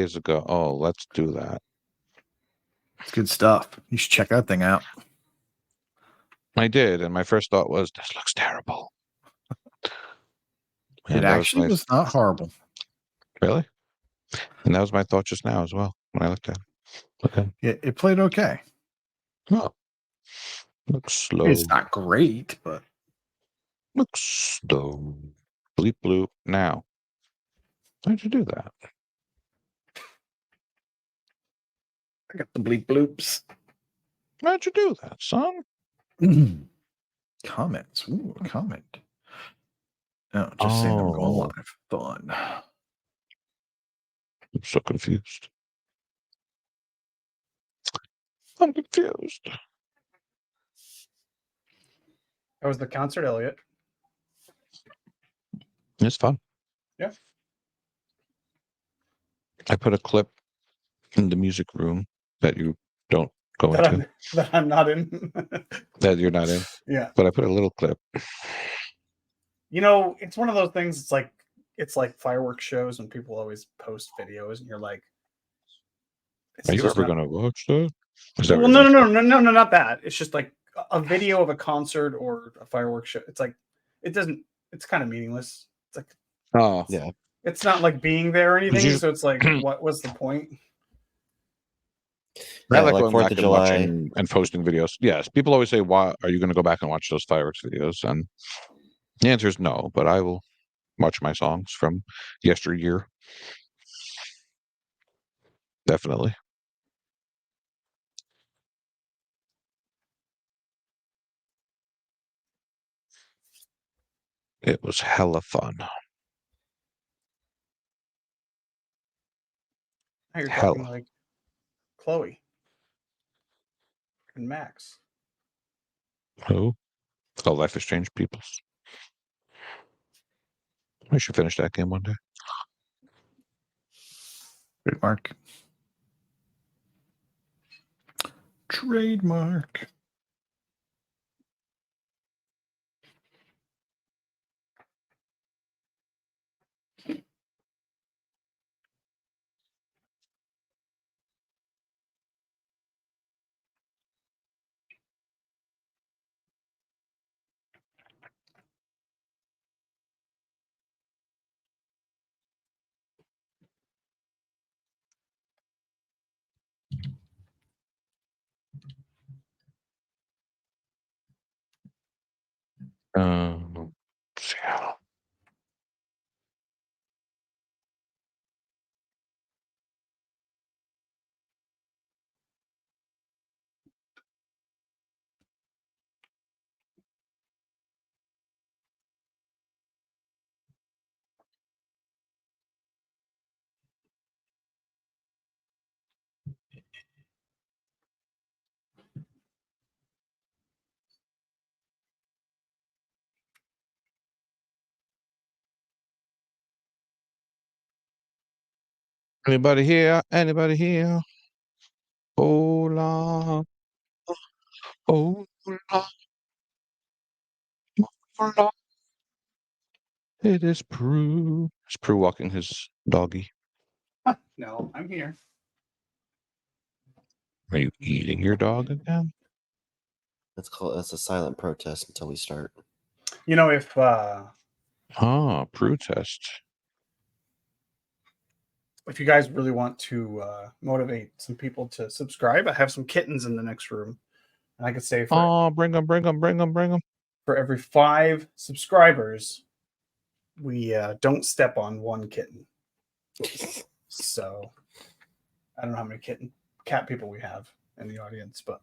days ago. Oh, let's do that. It's good stuff. You should check that thing out. I did, and my first thought was, this looks terrible. It actually was not horrible. Really? And that was my thought just now as well when I looked at it. Okay. It played okay. Oh. Looks slow. It's not great, but looks slow. Bleep bloop. Now. Why'd you do that? I got the bleep bloops. Why'd you do that, son? Comments. Ooh, a comment. No, just saying I'm going live. Fun. I'm so confused. I'm confused. How was the concert, Elliot? It's fun. Yeah. I put a clip in the music room that you don't go into. That I'm not in. That you're not in. Yeah. But I put a little clip. You know, it's one of those things. It's like fireworks shows when people always post videos, and you're like, "Are you ever going to watch that?" Well, no, not that. It's just like a video of a concert or a fireworks show. It's like it's kind of meaningless. It's like, oh yeah, it's not like being there or anything. So it's like, what's the point? I like going back and watching and posting videos. Yes, people always say, "Why are you going to go back and watch those fireworks videos?" And the answer is no. But I will watch my songs from yesteryear. Definitely. It was hella fun. Now you're talking like Chloe and Max. Who? Oh, Life is Strange Peoples. I should finish that game one day. Trademark. Trademark. Seattle. Anybody here? Anybody here? Hola. Hola. Hola. It is Prue. Is Prue walking his doggy? No, I'm here. Are you eating your dog again? That's a silent protest until we start. You know, if protest. If you guys really want to motivate some people to subscribe, I have some kittens in the next room. And I could say bring them. For every 5 subscribers, we don't step on one kitten. So I don't know how many cat people we have in the audience, but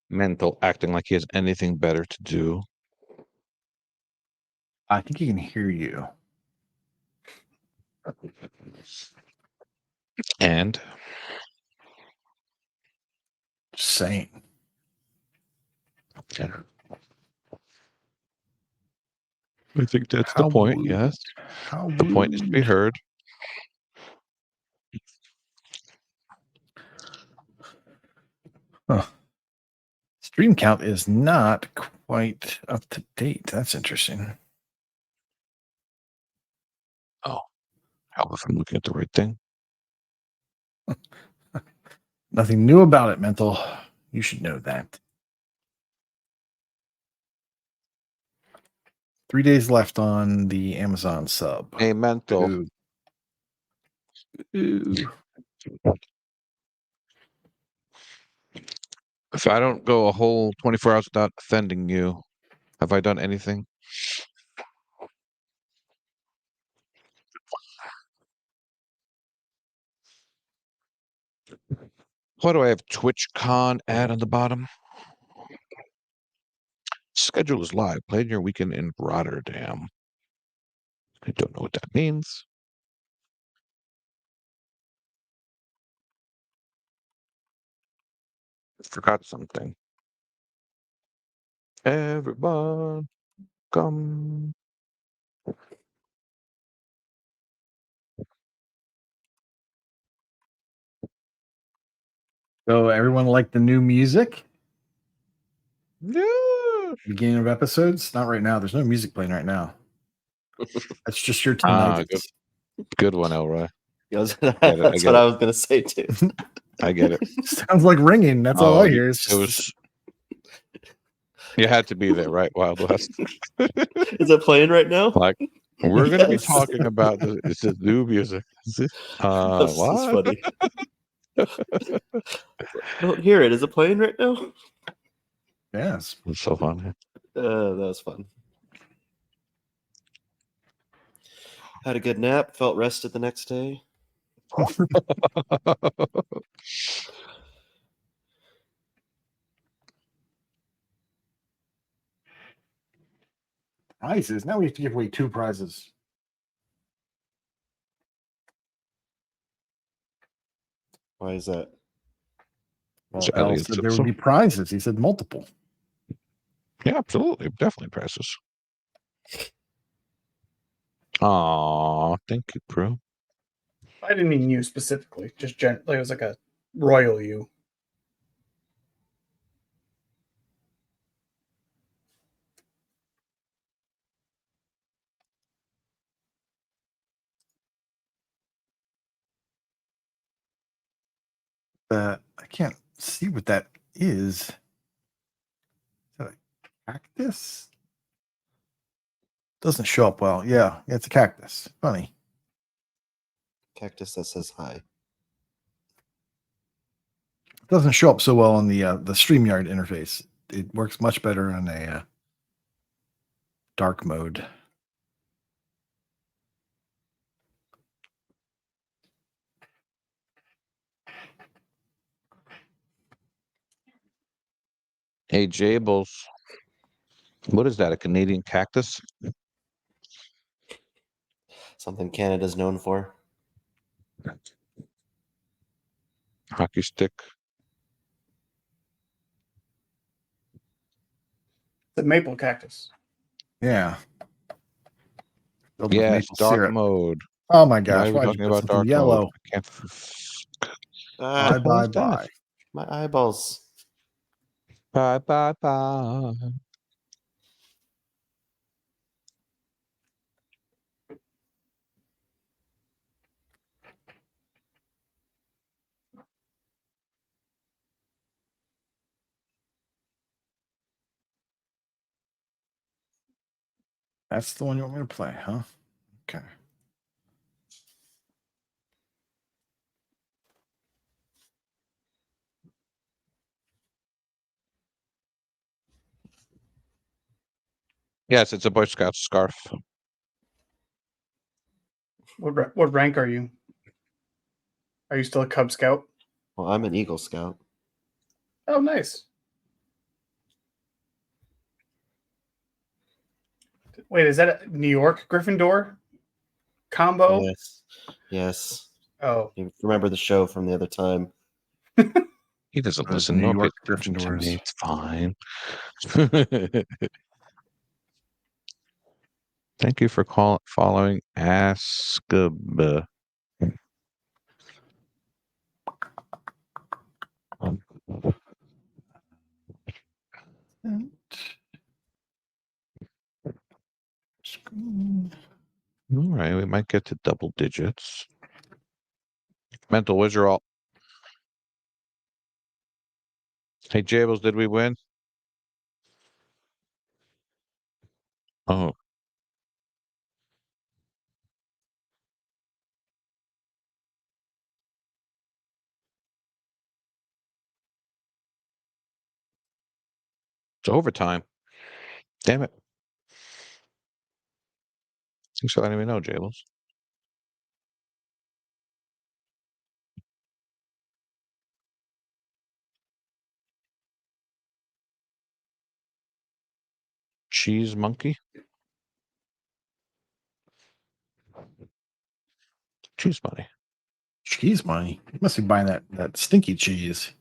Mental, acting like he has anything better to do. I think he can hear you. And? Just saying. I think that's How the point. rude. Yes, How the point is to be rude. heard. Huh. Stream count is not quite up to date. That's interesting. Help if I'm looking at the right thing. Nothing new about it, Mental. You should know that. 3 days left on the Amazon sub. Hey, mental. Ooh. Ooh. If I don't go a whole 24 hours without offending you, have I done anything? Why do I have TwitchCon ad on the bottom? Schedule is live. Plan your weekend in Rotterdam. I don't know what that means. I forgot something. Everyone, come. So everyone like the new music? Yeah. Beginning of episodes? Not right now. There's no music playing right now. That's just your Ah, tinnitus. Good one, Elroy. That's I get what it. I was gonna say too. I get it. Sounds like ringing. That's all I hear. It's It just was. You had to be there, right? Wild West. Is it playing right now? Like we're going to be Yes. talking about this. It's just new music. That's just What? funny. I don't hear it. Is it playing right now? yes. It's so funny. That was fun. Had a good nap. Felt rested the next day. Prizes. Now we have to give away 2 prizes. Why is that? It's Al Elliot's said there would episode. be prizes. He said multiple. Yeah, absolutely. Definitely prices. Aw, thank you, bro. I didn't mean you specifically. Just like it was like a royal you. I can't see what that is. Is that a cactus? Doesn't show up well. Yeah, it's a cactus. Funny. Cactus that says hi. Doesn't show up so well on the StreamYard interface. It works much better on a dark mode. Hey, Jables. What is that? A Canadian cactus? Something Canada's known for. Hockey stick. The maple cactus. Yeah. Filled with Yes, maple dark syrup. mode. Oh my Why gosh! are we Why'd you talking put about something dark yellow? mode? I can't. Ah, Bye hell is bye that? bye. my eyeballs. Bye, bye, bye. That's the one you want me to play, huh? Okay. Yes, it's a Boy Scout scarf. What rank are you? Are you still a Cub Scout? Well, I'm an Eagle Scout. Oh, nice. Wait, is that a New York Gryffindor combo? Yes. Yes. Oh, You remember the show from the other time? He doesn't Those listen. New No, pay York attention to Gryffindors. me. It's fine. Thank you for following Askab. All right, we might get to double digits. Mental, where's your all? Hey, Jables, did we win? Oh, it's overtime. Damn it. Thanks for letting me know, Jables. Cheese monkey? Cheese money. Cheese money. You must be buying that stinky cheese.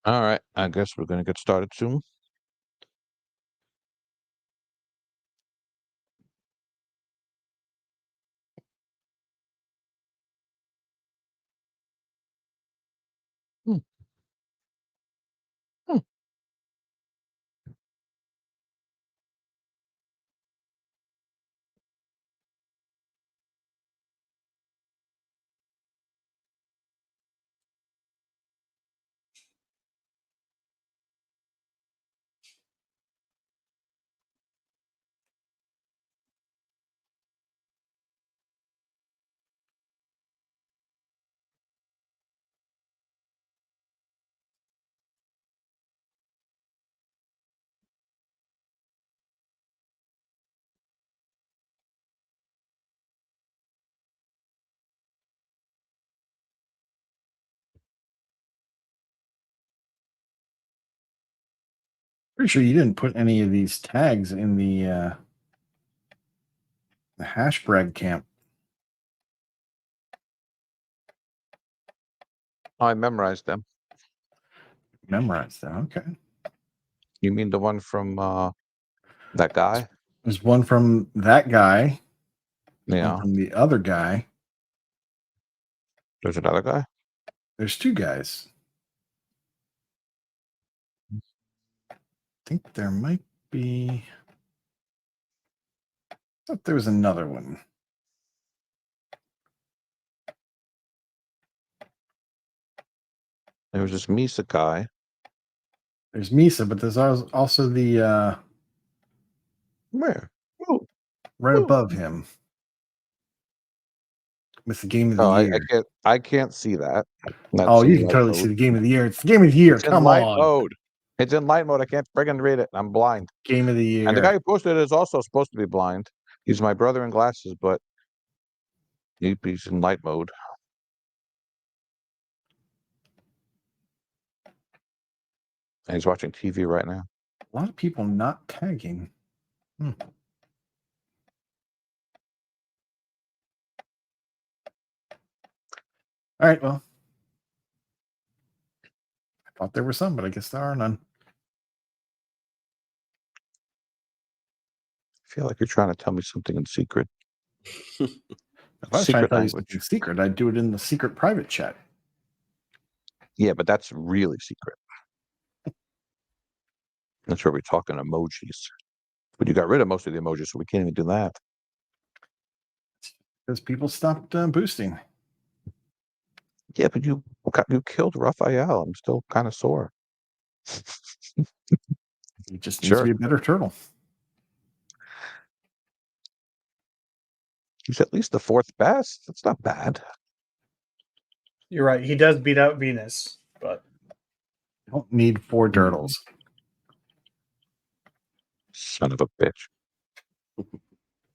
All right, I guess we're gonna get started soon. Hmm. Hmm. Pretty sure you didn't put any of these tags in the hash brag camp. I memorized them. Memorized that. Okay. You mean the one from that guy? There's one from that guy. Yeah. One from the other guy. There's another guy? There's two guys. I think there might be. I thought there was another one. There was this Misa guy. There's Misa, but there's also the Where? Oh, right oh. above him with the game of the Oh, year. I can't see that. That's Oh, you in can light totally mode. see the game of the year. It's the game of the year. It's in Come light on. mode. It's in light mode. I can't friggin' read it. I'm blind. Game of the year. And the guy who posted it is also supposed to be blind. He's my brother in glasses, but he's in light mode. And he's watching TV right now. A lot of people not tagging. All right, well. I thought there were some, but I guess there are none. I feel like you're trying to tell me something in secret. If I was trying to Secret tell you language. something secret, I'd do it in the secret private chat. Yeah, but that's really secret. That's where we're talking emojis. But you got rid of most of the emojis, so we can't even do that. Because people stopped boosting. Yeah, but you killed Raphael. I'm still kind of sore. He just needs to be a better turtle. He's at least the fourth best. That's not bad. You're right. He does beat out Venus, but Don't need 4 turtles. Son of a bitch.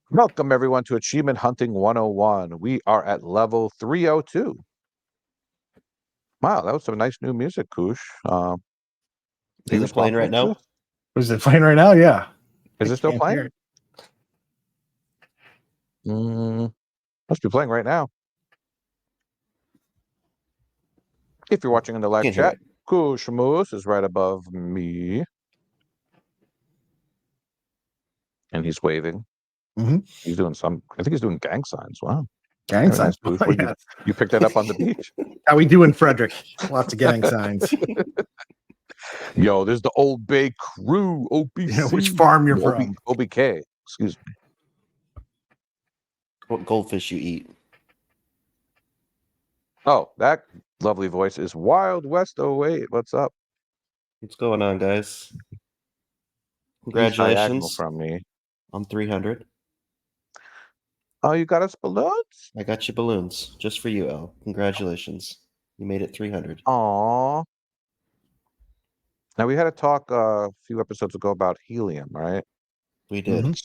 Welcome, everyone, to Achievement Hunting 101. We are at level 302. Wow, that was some nice new music, Koosh. Is it playing right now? Is it playing right now? Yeah. Is I it still can't hear playing? it. Must be playing right now. If you're watching in the live Can't hear chat, it. Koosh Moose is right above me. And he's waving. Mhm. He's doing I think he's doing gang signs. Wow. Gang Very nice, signs. Koosh. What, Yeah. you picked that up on the beach? How we doing, Frederick? Lots of gang signs. Yo, there's the Old Bay Crew, OBC. You know which farm you're OB, from. OBK, excuse me. What goldfish you eat? Oh, that lovely voice is Wild West 08. What's up? What's going on, guys? He's diagonal Congratulations from me. on 300. Oh, you got us balloons? I got you balloons just for you, El. Congratulations. You made it 300. Aw. Now, we had a talk a few episodes ago about helium, right? We did. Mhm.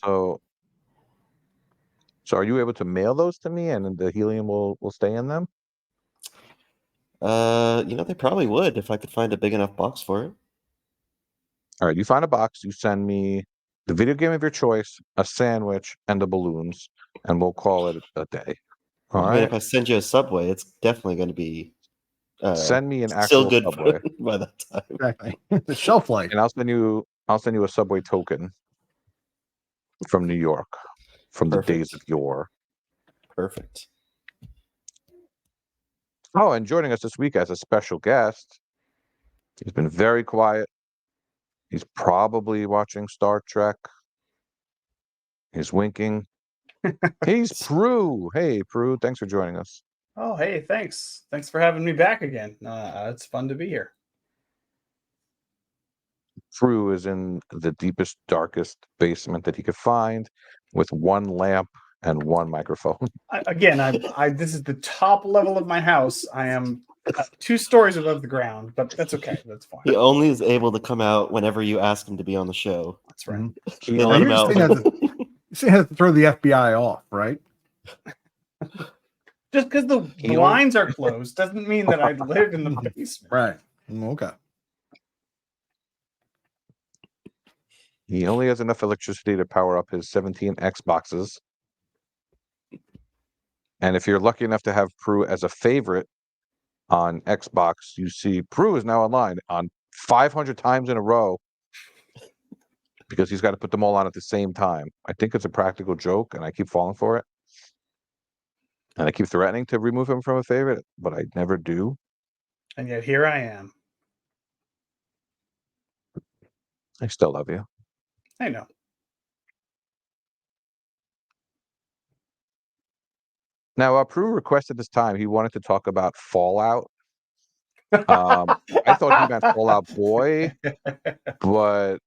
So are you able to mail those to me and the helium will stay in them? They probably would if I could find a big enough box for it. All right, you find a box, you send me the video game of your choice, a sandwich, and the balloons, and we'll call it a day. All I mean, right? if I send you a Subway, it's definitely going to be Send me an still actual good Subway, by that time. Exactly. The shelf life. and I'll send you a Subway token from New York, from the days Perfect. of yore. Perfect. Oh, and joining us this week as a special guest, he's been very quiet. He's probably watching Star Trek. He's winking. He's Prue. Hey, Prue, thanks for joining us. oh hey, thanks for having me back again. It's fun to be here. Prue is in the deepest, darkest basement that he could find with one lamp and one microphone. I this is the top level of my house. I am 2 stories above the ground, but that's okay. That's fine. He only is able to come out whenever you ask him to be on the show. That's right. Mhm. He They Now, let only- him out. You see, has to throw the FBI off, right? Just because the He only- blinds are closed doesn't mean that I live in the basement. Right. Okay. He only has enough electricity to power up his 17 Xboxes. And if you're lucky enough to have Prue as a favorite on Xbox, you see Prue is now online on 500 times in a row because he's got to put them all on at the same time. I think it's a practical joke, and I keep falling for it. And I keep threatening to remove him from a favorite, but I never do. And yet here I am. I still love you. I know. Now, Prue requested this time. He wanted to talk about Fallout. I thought he meant Fallout Boy, but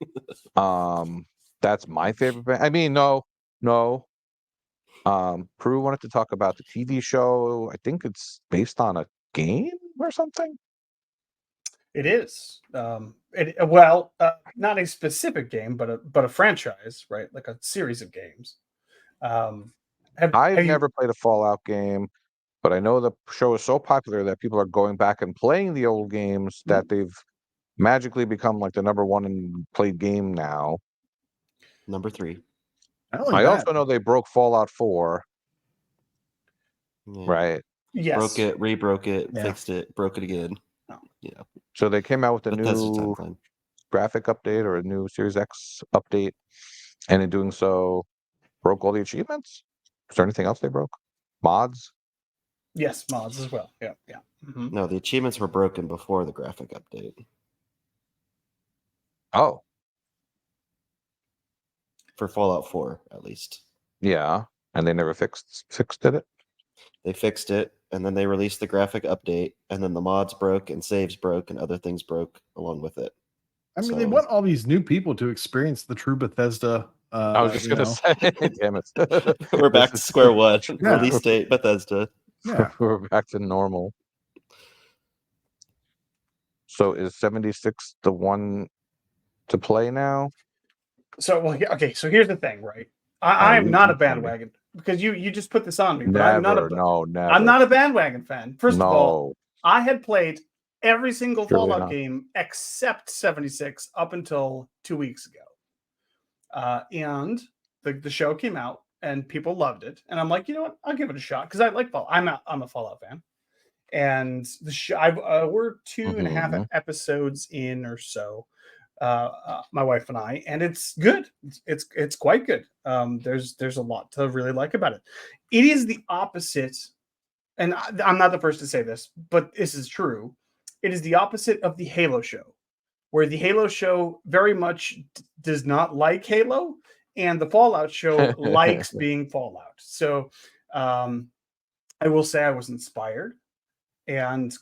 that's my favorite band. I mean, no. Prue wanted to talk about the TV show. I think it's based on a game or something. It is. Not a specific game, but a franchise, right? Like a series of games. I've never played a Fallout game, but I know the show is so popular that people are going back and playing the old games that they've magically become like the #1 in played game now. Number 3. I also know they broke Fallout 4, Yeah. right? Yes. Broke it, rebroke it, Yeah. fixed it, broke it again. Oh. Yeah. So they came out with a Bethesda new timeline. graphic update or a new Series X update, and in doing so, broke all the achievements. Is there anything else they broke? Mods? Yes, mods as well. Yeah. Mhm. No, the achievements were broken before the graphic update. Oh, For Fallout 4, at least. yeah. And they never fixed it. They fixed it, and then they released the graphic update, and then the mods broke, and saves broke, and other things broke along with it. I mean, they So- want all these new people to experience the true Bethesda I was just you gonna know. say, damn it. We're back to square one. Yeah. Release date, Bethesda. Yeah. We're back to normal. So is 76 the one to play now? So okay, so here's the thing, right? I'm you not a keep telling me. bandwagon because you just put this on me, but I'm not Never, a never. I'm not a bandwagon fan. First of all, No, I had played every single Surely Fallout not. game except 76 up until 2 weeks ago. And the show came out and people loved it. And I'm like, you know what? I'll give it a shot because I like Fallout. I'm a Fallout fan. And the show, we're 2.5 Mhm. episodes in or so, my wife and I, and it's good. It's quite good. There's a lot to really like about it. It is the opposite, and I'm not the first to say this, but this is true. It is the opposite of the Halo show, where the Halo show very much does not like Halo, and the Fallout show likes being Fallout. So I will say I was inspired, and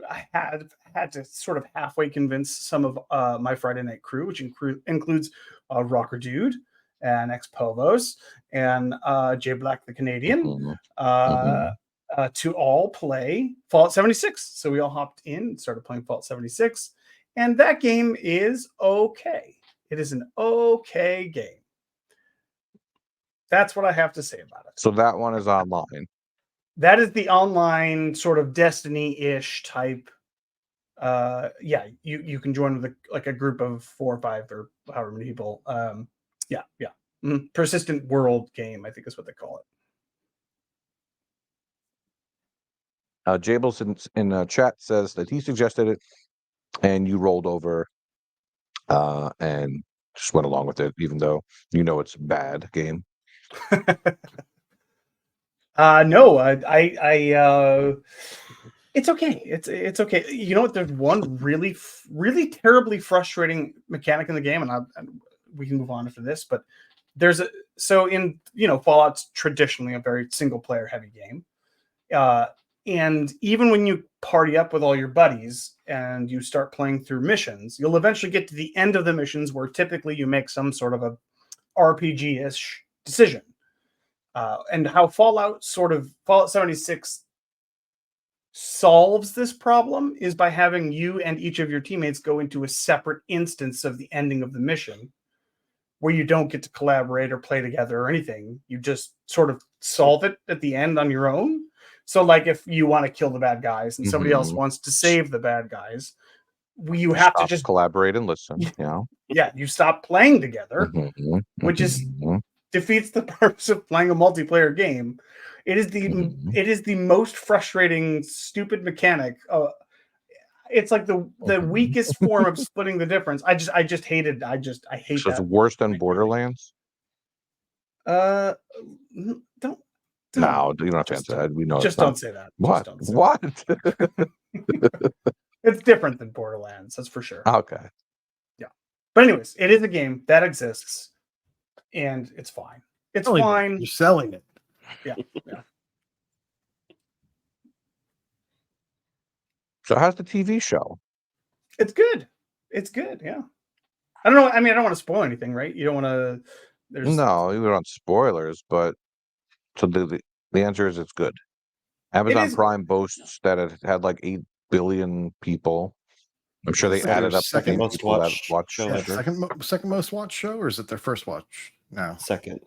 I had to sort of halfway convince some of my Friday night crew, which includes Rocker Dude and Ex Povos and Jay Black the Canadian, Mhm. to all play Fallout 76. So we all hopped in and started playing Fallout 76, and that game is okay. It is an okay game. That's what I have to say about it. So that one is online. That is the online sort of Destiny-ish type. Yeah, you can join with a group of 4 or 5 or however many people. Yeah. Persistent world game, I think is what they call it. Jables in chat says that he suggested it, and you rolled over, and just went along with it, even though you know it's a bad game. No, it's okay. It's okay. You know what? There's one really terribly frustrating mechanic in the game, and we can move on after this. But there's Fallout's traditionally a very single player heavy game, and even when you party up with all your buddies and you start playing through missions, you'll eventually get to the end of the missions where typically you make some sort of a RPG-ish decision. And how Fallout 76 solves this problem is by having you and each of your teammates go into a separate instance of the ending of the mission, where you don't get to collaborate or play together or anything. You just sort of solve it at the end on your own. So like if you want to kill the bad guys and somebody else wants to save the bad guys, you have to just collaborate and listen. Yeah, you stop playing together, which is defeats the purpose of playing a multiplayer game. It is the most frustrating, stupid mechanic. It's like the weakest form of splitting the difference. I just hate it. I hate So that. it's worse than Borderlands? Don't. No, you don't have to answer that. We know Just it's not. don't say that. What? Just don't say What? that. It's different than Borderlands, that's for sure. Okay. Yeah. But anyways, it is a game that exists, and it's fine. It's fine. You're selling it. Yeah. So how's the TV show? It's good. It's good. Yeah. I don't know. I mean, I don't want to spoil anything, right? You don't want to. No, you don't spoilers, but so the answer is it's good. Amazon Prime boasts that it had like 8 billion people. I'm sure they added up the second same most people that watched watched show it. ever. Second most watched show, or is it their first watch? No, Second.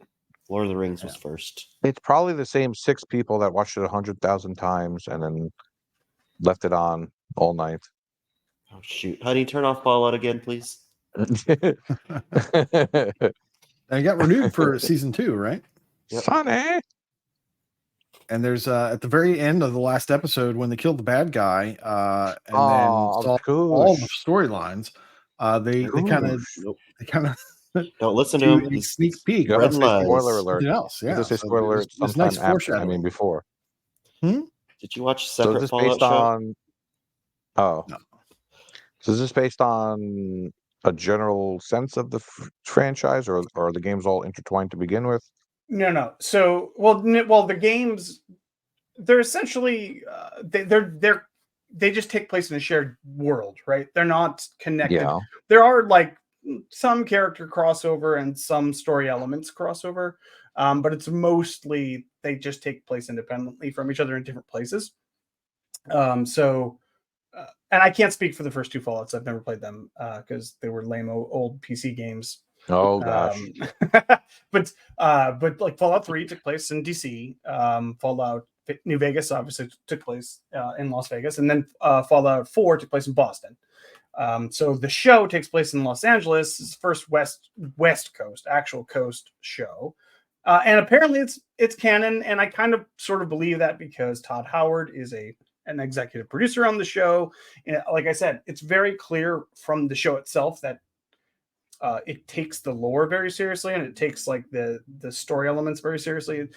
Lord of the Rings was first. It's probably the same 6 people that watched it 100,000 times and then left it on all night. Oh shoot! Honey, turn off Fallout again, please. and it got renewed for season 2, right? Yep. Funny. And there's at the very end of the last episode when they killed the bad guy, and then saw all the storylines. They kind of Don't listen to him. a sneak peek. You Red say lies. spoiler alert. Else, yeah. Does it say spoiler alert It's sometime nice after? I foreshadowing. mean, before. Did you watch So separate is this Fallout based show? on? Oh, No. So is this based on a general sense of the franchise, or are the games all intertwined to begin with? No. So, well, the games, they're essentially they just take place in a shared world, right? They're not connected. Yeah. There are like some character crossover and some story elements crossover, but it's mostly they just take place independently from each other in different places. And I can't speak for the first two Fallouts. I've never played them because they were lame old PC games. Oh gosh. But like Fallout 3 took place in DC. Fallout New Vegas obviously took place in Las Vegas, and then Fallout 4 took place in Boston. So the show takes place in Los Angeles. It's the first West Coast, actual coast show. And apparently it's canon, and I kind of sort of believe that because Todd Howard is an executive producer on the show. And like I said, it's very clear from the show itself that it takes the lore very seriously, and it takes like the story elements very seriously.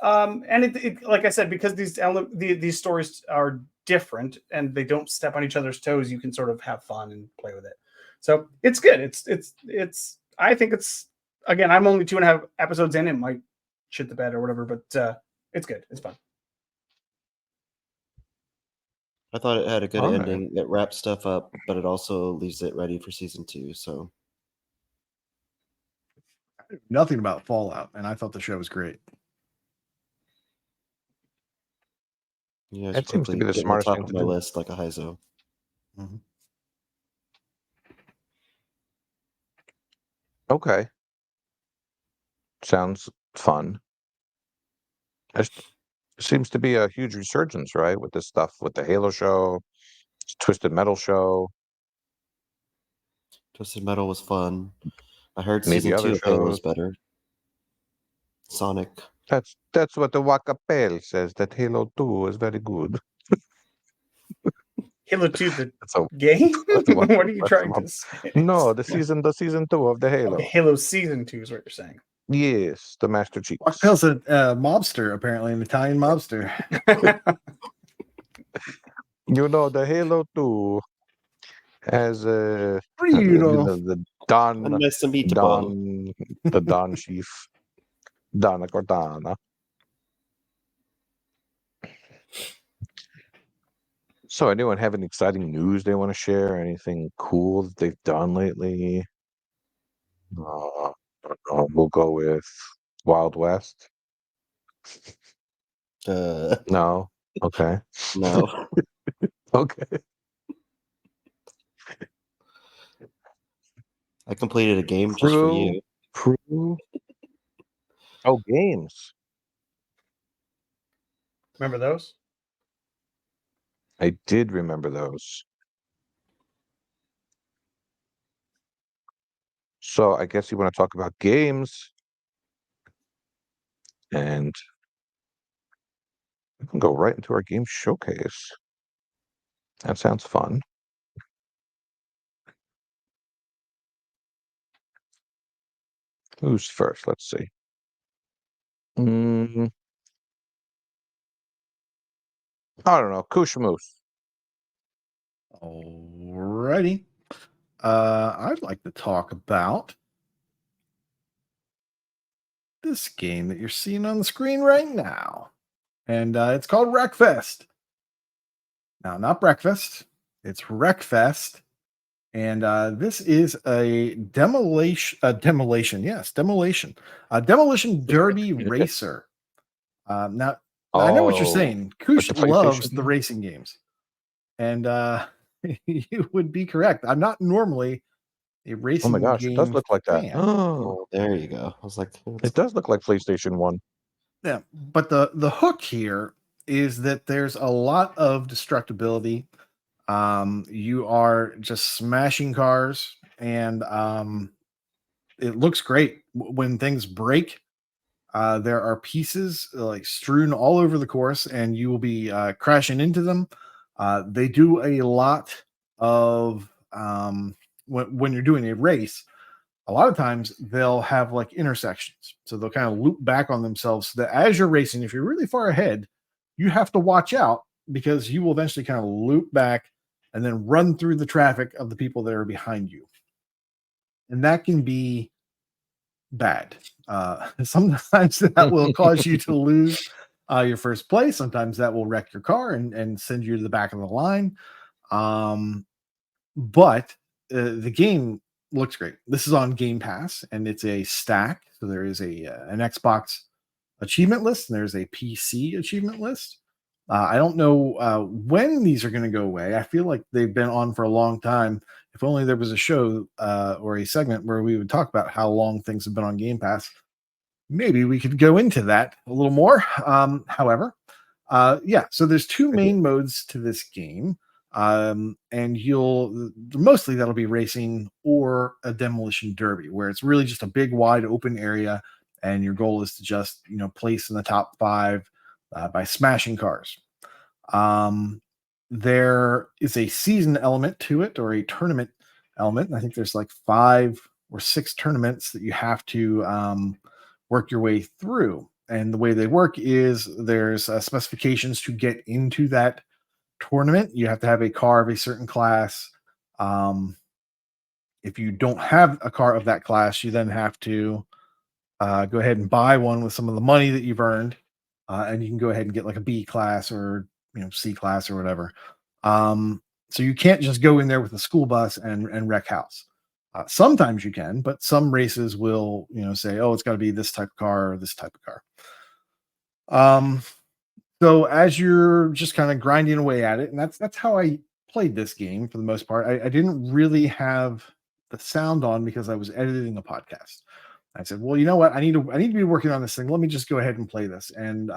And it like I said, because these stories are different and they don't step on each other's toes, you can sort of have fun and play with it. So it's good. It's I think it's, again, I'm only 2.5 episodes in. It might shit the bed or whatever, but it's good. It's fun. I thought it had a good All right. ending. It wraps stuff up, but it also leaves it ready for season 2. So I knew nothing about Fallout, and I thought the show was great. yeah, That seems to be the smartest top thing of to my do. list, like a Heizo. Mm-hmm. Okay. Sounds fun. It seems to be a huge resurgence, right? With this stuff, with the Halo show, Twisted Metal show. Twisted Metal was fun. I heard Maybe season 2 other of Halo shows. was better. Sonic. That's what the Wakapel says, that Halo 2 is very good. Halo 2, the That's a, game? that's a- What are you that's trying a- to say? no, the season 2 of the Halo. Okay, Halo Season 2 is what you're saying. Yes, the Master Chief. Wakapel's a mobster, apparently, an Italian mobster. You know, the Halo 2 has the Don, Nice to meet you, the Don Chief, Donna Cortana. So, anyone have any exciting news they want to share? Anything cool that they've done lately? We'll go with Wild West. No. Okay. No. Okay. I completed a game just for you. Prue. Oh, games. Remember those? I did remember those. So I guess you want to talk about games, and we can go right into our game showcase. That sounds fun. Who's first? Let's see. I don't know. Kushamoose. Alrighty. I'd like to talk about this game that you're seeing on the screen right now. And it's called Wreckfest. Now, not breakfast. It's Wreckfest. And this is a demolition derby racer. Now, I know what you're saying. Kush loves the racing games. And you would be correct. I'm not normally a racing game. Oh my gosh, it does look like that. Oh, there you go. I was like, it does look like PlayStation 1. Yeah, but the hook here is that there's a lot of destructibility. You are just smashing cars, and it looks great when things break. There are pieces like strewn all over the course, and you will be crashing into them. They do a lot of when you're doing a race. A lot of times they'll have like intersections, so they'll kind of loop back on themselves so that as you're racing, if you're really far ahead, you have to watch out because you will eventually kind of loop back and then run through the traffic of the people that are behind you. And that can be bad. Sometimes that will cause you to lose your first place. Sometimes that will wreck your car and send you to the back of the line. But the game looks great. This is on Game Pass, and it's a stack. So there is an Xbox achievement list, and there's a PC achievement list. I don't know when these are going to go away. I feel like they've been on for a long time. If only there was a show or a segment where we would talk about how long things have been on Game Pass. Maybe we could go into that a little more. However, yeah, so there's two main modes to this game. And mostly that'll be racing or a demolition derby, where it's really just a big wide open area, and your goal is to just place in the top 5 by smashing cars. There is a season element to it, or a tournament element. I think there's like 5 or 6 tournaments that you have to work your way through, and the way they work is there's specifications to get into that tournament. You have to have a car of a certain class. If you don't have a car of that class, you then have to go ahead and buy one with some of the money that you've earned, and you can go ahead and get like a B class or C class or whatever. So you can't just go in there with a school bus and wreck house. Sometimes you can, but some races will say, oh, it's got to be this type of car or this type of car. So as you're just kind of grinding away at it, and that's how I played this game for the most part. I didn't really have the sound on because I was editing a podcast. I said, well, you know what? I need to be working on this thing. Let me just go ahead and play this. And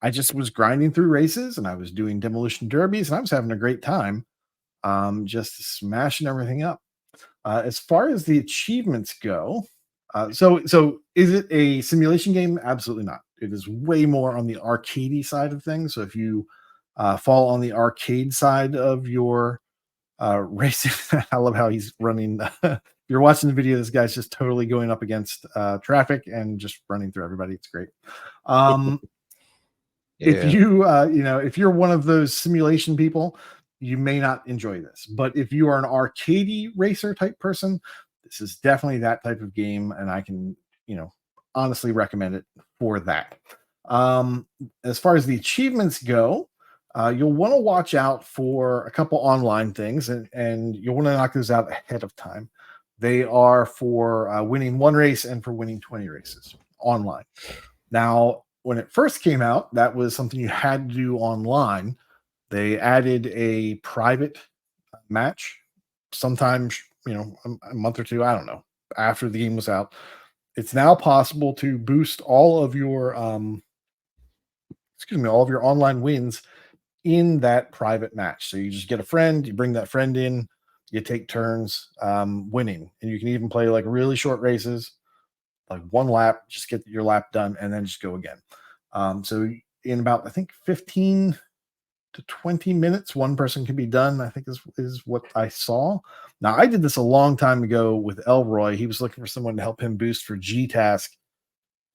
I just was grinding through races, and I was doing demolition derbies, and I was having a great time, just smashing everything up. As far as the achievements go, so is it a simulation game? Absolutely not. It is way more on the arcadey side of things. So if you fall on the arcade side of your racing, I love how he's running. If you're watching the video, this guy's just totally going up against traffic and just running through everybody. It's great. If you if you're one of those simulation people, you may not enjoy this. But if you are an arcadey racer type person, this is definitely that type of game, and I can honestly recommend it for that. As far as the achievements go, you'll want to watch out for a couple online things, and you'll want to knock those out ahead of time. They are for winning 1 race and for winning 20 races online. Now, when it first came out, that was something you had to do online. They added a private match sometimes, a month or two, I don't know, after the game was out. It's now possible to boost all of your all of your online wins in that private match. So you just get a friend, you bring that friend in, you take turns winning, and you can even play like really short races, like 1 lap, just get your lap done and then just go again. So in about, I think 15 to 20 minutes, 1 person can be done, I think is what I saw. Now, I did this a long time ago with Elroy. He was looking for someone to help him boost for G-Task,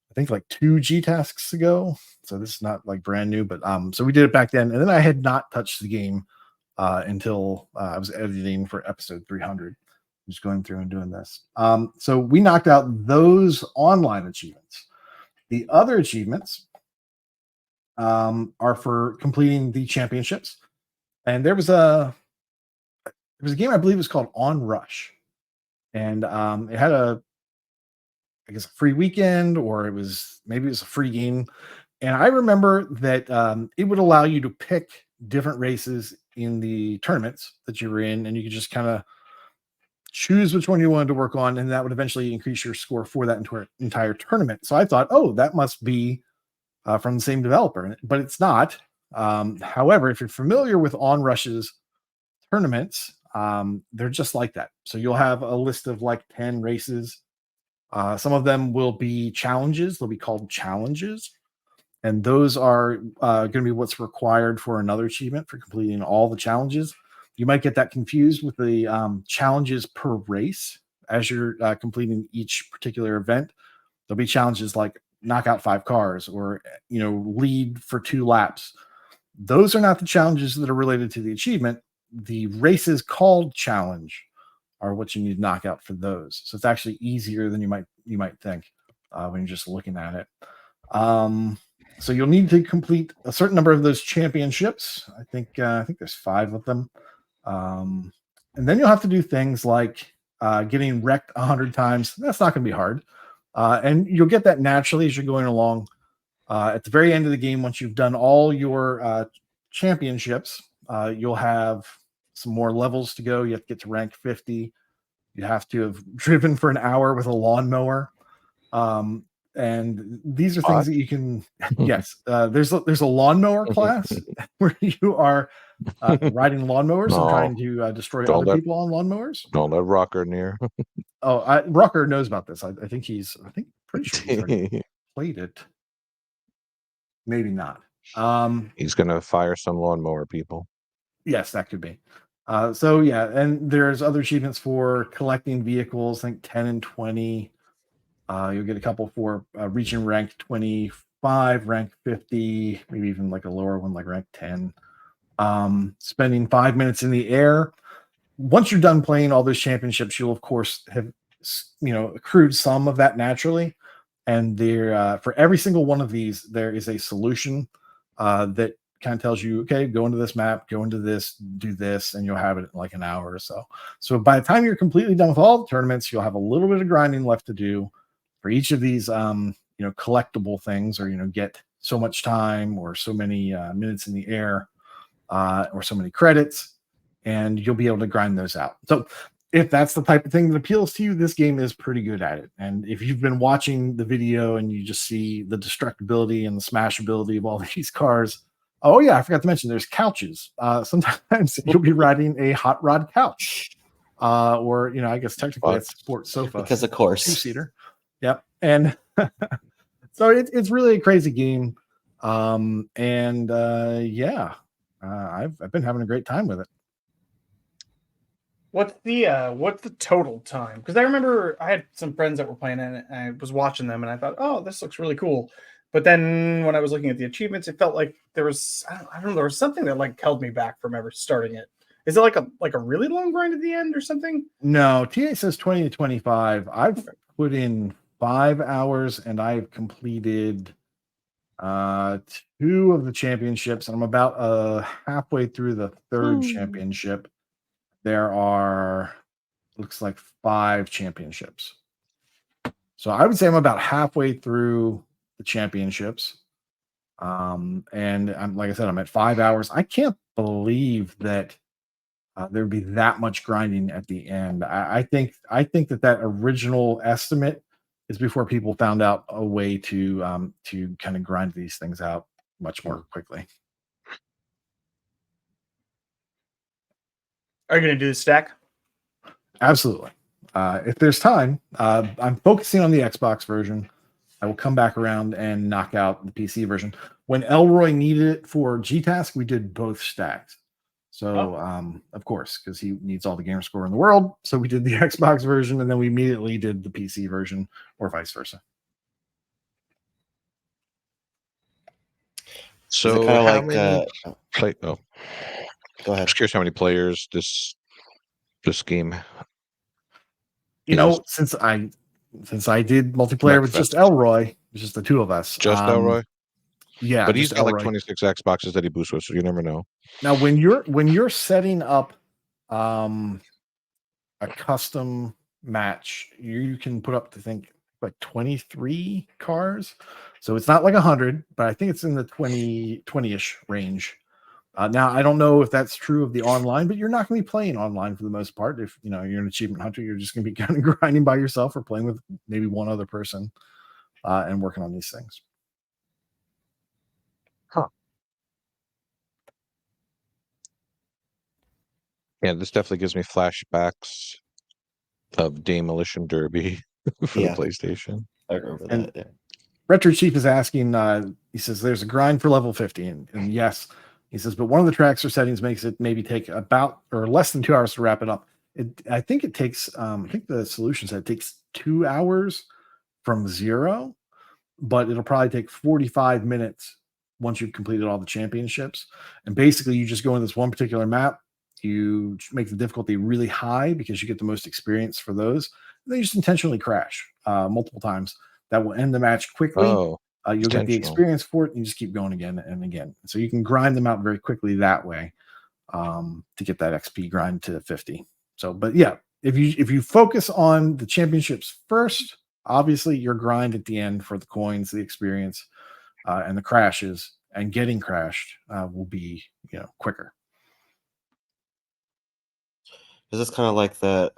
I think like 2 G-Tasks ago. So this is not like brand new, but so we did it back then. And then I had not touched the game until I was editing for episode 300. Just going through and doing this. So we knocked out those online achievements. The other achievements are for completing the championships. And there was a game, I believe it was called On Rush. And it had a free weekend, or maybe it was a free game. And I remember that it would allow you to pick different races in the tournaments that you were in, and you could just kind of choose which one you wanted to work on, and that would eventually increase your score for that entire tournament. So I thought, oh, that must be from the same developer, but it's not. However, if you're familiar with On Rush's tournaments, they're just like that. So you'll have a list of like 10 races. Some of them will be challenges. They'll be called challenges. And those are going to be what's required for another achievement for completing all the challenges. You might get that confused with the challenges per race as you're completing each particular event. There'll be challenges like knock out 5 cars or, lead for 2 laps. Those are not the challenges that are related to the achievement. The races called challenge are what you need to knock out for those. So it's actually easier than you might think when you're just looking at it. So you'll need to complete a certain number of those championships. I think there's 5 of them. And then you'll have to do things like getting wrecked 100 times, that's not going to be hard. And you'll get that naturally as you're going along. At the very end of the game, once you've done all your championships, you'll have some more levels to go. You have to get to rank 50. You have to have driven for an hour with a lawnmower. And these are things What? that you can, yes, there's a lawnmower class where you are riding lawnmowers and No. trying to destroy Don't other let- people on lawnmowers. Don't let Rocker near. Oh, Rucker knows about this. I think pretty sure he's already played it. Maybe not. He's gonna fire some lawnmower people. Yes, that could be. So yeah, and there's other achievements for collecting vehicles. I think 10 and 20. You'll get a couple for reaching rank 25, rank 50, maybe even like a lower one like rank 10. Spending 5 minutes in the air. Once you're done playing all those championships, you'll of course have accrued some of that naturally. And there, for every single one of these, there is a solution that kind of tells you, okay, go into this map, go into this, do this, and you'll have it in like an hour or so. So by the time you're completely done with all the tournaments, you'll have a little bit of grinding left to do for each of these, collectible things, or get so much time or so many minutes in the air, or so many credits, and you'll be able to grind those out. So if that's the type of thing that appeals to you, this game is pretty good at it. And if you've been watching the video and you just see the destructibility and the smashability of all these cars, oh yeah, I forgot to mention there's couches. Sometimes you'll be riding a hot rod couch, or I guess technically What? it's a sports sofa, Because of course. two-seater. Yep, and so it's really a crazy game, I've been having a great time with it. What's the total time? Because I remember I had some friends that were playing it, and I was watching them, and I thought, oh, this looks really cool. But then when I was looking at the achievements, it felt like there was I don't know, there was something that like held me back from ever starting it. Is it like a really long grind at the end or something? No, TA says 20 to 25. I've put in 5 hours and I've completed 2 of the championships, and I'm about halfway through the third championship. There are, looks like 5 championships. So I would say I'm about halfway through the championships. And I'm, like I said, I'm at 5 hours. I can't believe that there'd be that much grinding at the end. I think that original estimate is before people found out a way to kind of grind these things out much more quickly. Are you going to do the stack? Absolutely. If there's time, I'm focusing on the Xbox version. I will come back around and knock out the PC version. When Elroy needed it for GTask, we did both stacks. So, of course, because he needs all the gamer score in the world. So we did the Xbox version, and then we immediately did the PC version, or vice versa. So kind of how like many play? Oh, go I'm ahead. just curious how many players this game. Since I did multiplayer with just Wreckfest. Elroy, it's just the 2 of us. Just Elroy, Yeah, but he's just got like Elroy. 26 Xboxes that he boosts with, so you never know. Now, when you're setting up a custom match, you can put up to think like 23 cars. So it's not like 100, but I think it's in the 20-ish range. Now, I don't know if that's true of the online, but you're not going to be playing online for the most part. If you're an achievement hunter, you're just going to be kind of grinding by yourself or playing with maybe one other person and working on these things. Yeah, this definitely gives me flashbacks of Demolition Derby for Yeah. the PlayStation. I remember And- that. Yeah. Retro Chief is asking, he says, there's a grind for level 50. And yes, he says, but one of the tracks or settings makes it maybe take about or less than 2 hours to wrap it up. I think it takes, I think the solution said it takes 2 hours from 0, but it'll probably take 45 minutes once you've completed all the championships. And basically, you just go in this one particular map, you make the difficulty really high because you get the most experience for those. And then you just intentionally crash multiple times. That will end the match quickly. Oh, You'll get the intentional. experience for it, and you just keep going again and again. So you can grind them out very quickly that way to get that XP grind to 50. So, but yeah, if you focus on the championships first, obviously your grind at the end for the coins, the experience, and the crashes and getting crashed will be quicker. Is this kind of like that?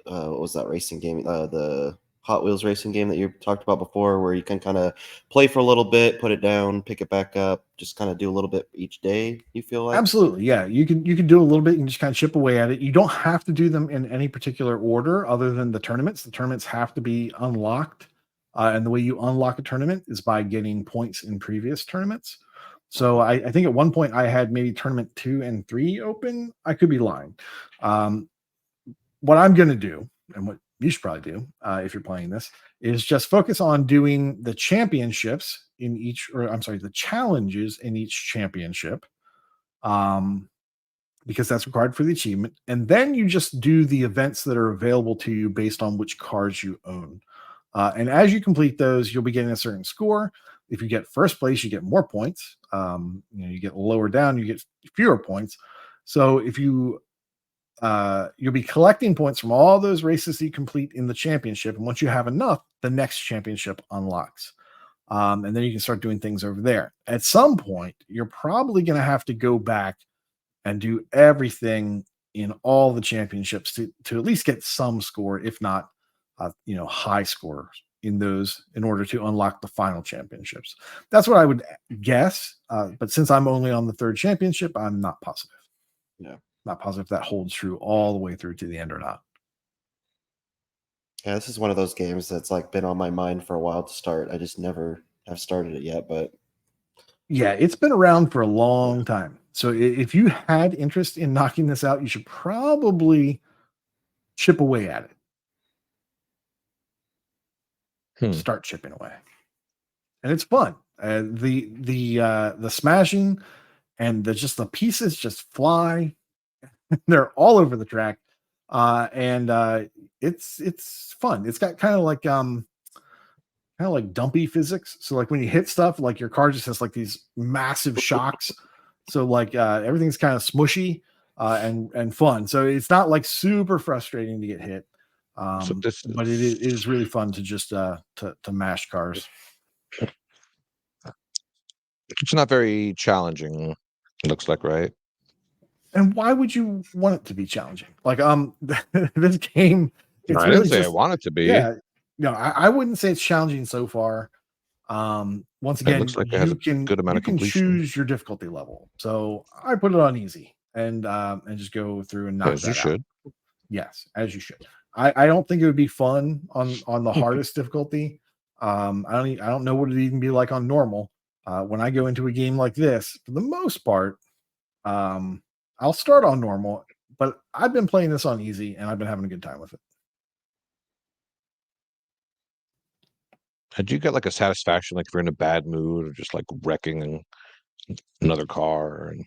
What was that racing game? The Hot Wheels racing game that you talked about before, where you can kind of play for a little bit, put it down, pick it back up, just kind of do a little bit each day. You feel like? Absolutely, yeah. You can do a little bit and just kind of chip away at it. You don't have to do them in any particular order, other than the tournaments. The tournaments have to be unlocked, and the way you unlock a tournament is by getting points in previous tournaments. So I think at one point I had maybe tournament 2 and 3 open. I could be lying. What I'm going to do, and what you should probably do if you're playing this, is just focus on doing the championships in each, or I'm sorry, the challenges in each championship, because that's required for the achievement. And then you just do the events that are available to you based on which cars you own. And as you complete those, you'll be getting a certain score. If you get first place, you get more points. You get lower down, you get fewer points. So if you'll be collecting points from all those races that you complete in the championship. And once you have enough, the next championship unlocks. And then you can start doing things over there. At some point, you're probably going to have to go back and do everything in all the championships to at least get some score, if not, high scores in those, in order to unlock the final championships. That's what I would guess. But since I'm only on the 3rd championship, I'm not positive. Yeah. Not positive that holds true all the way through to the end or not. Yeah, this is one of those games that's like been on my mind for a while to start. I just never have started it yet, but yeah, it's been around for a long time. So if you had interest in knocking this out, you should probably chip away at it. Start chipping away, and it's fun. The smashing and the pieces just fly. They're all over the track, and it's fun. It's got kind of like dumpy physics. So like when you hit stuff, like your car just has like these massive shocks. So like everything's kind of smushy and fun. So it's not like super frustrating to get hit. But it is really fun to just to mash cars. It's not very challenging, it looks like, right? And why would you want it to be challenging? Like this game, it's I really didn't say I just, want it to be. yeah. No, I wouldn't say it's challenging so far. Once again, looks like it has a good amount of completion. choose your difficulty level. So I put it on easy and just go through and knock As that you out. should. Yes, as you should. I don't think it would be fun on the hardest difficulty. I don't know what it'd even be like on normal. When I go into a game like this, for the most part, I'll start on normal, but I've been playing this on easy and I've been having a good time with it. And do you get like a satisfaction, like if you're in a bad mood or just like wrecking another car, and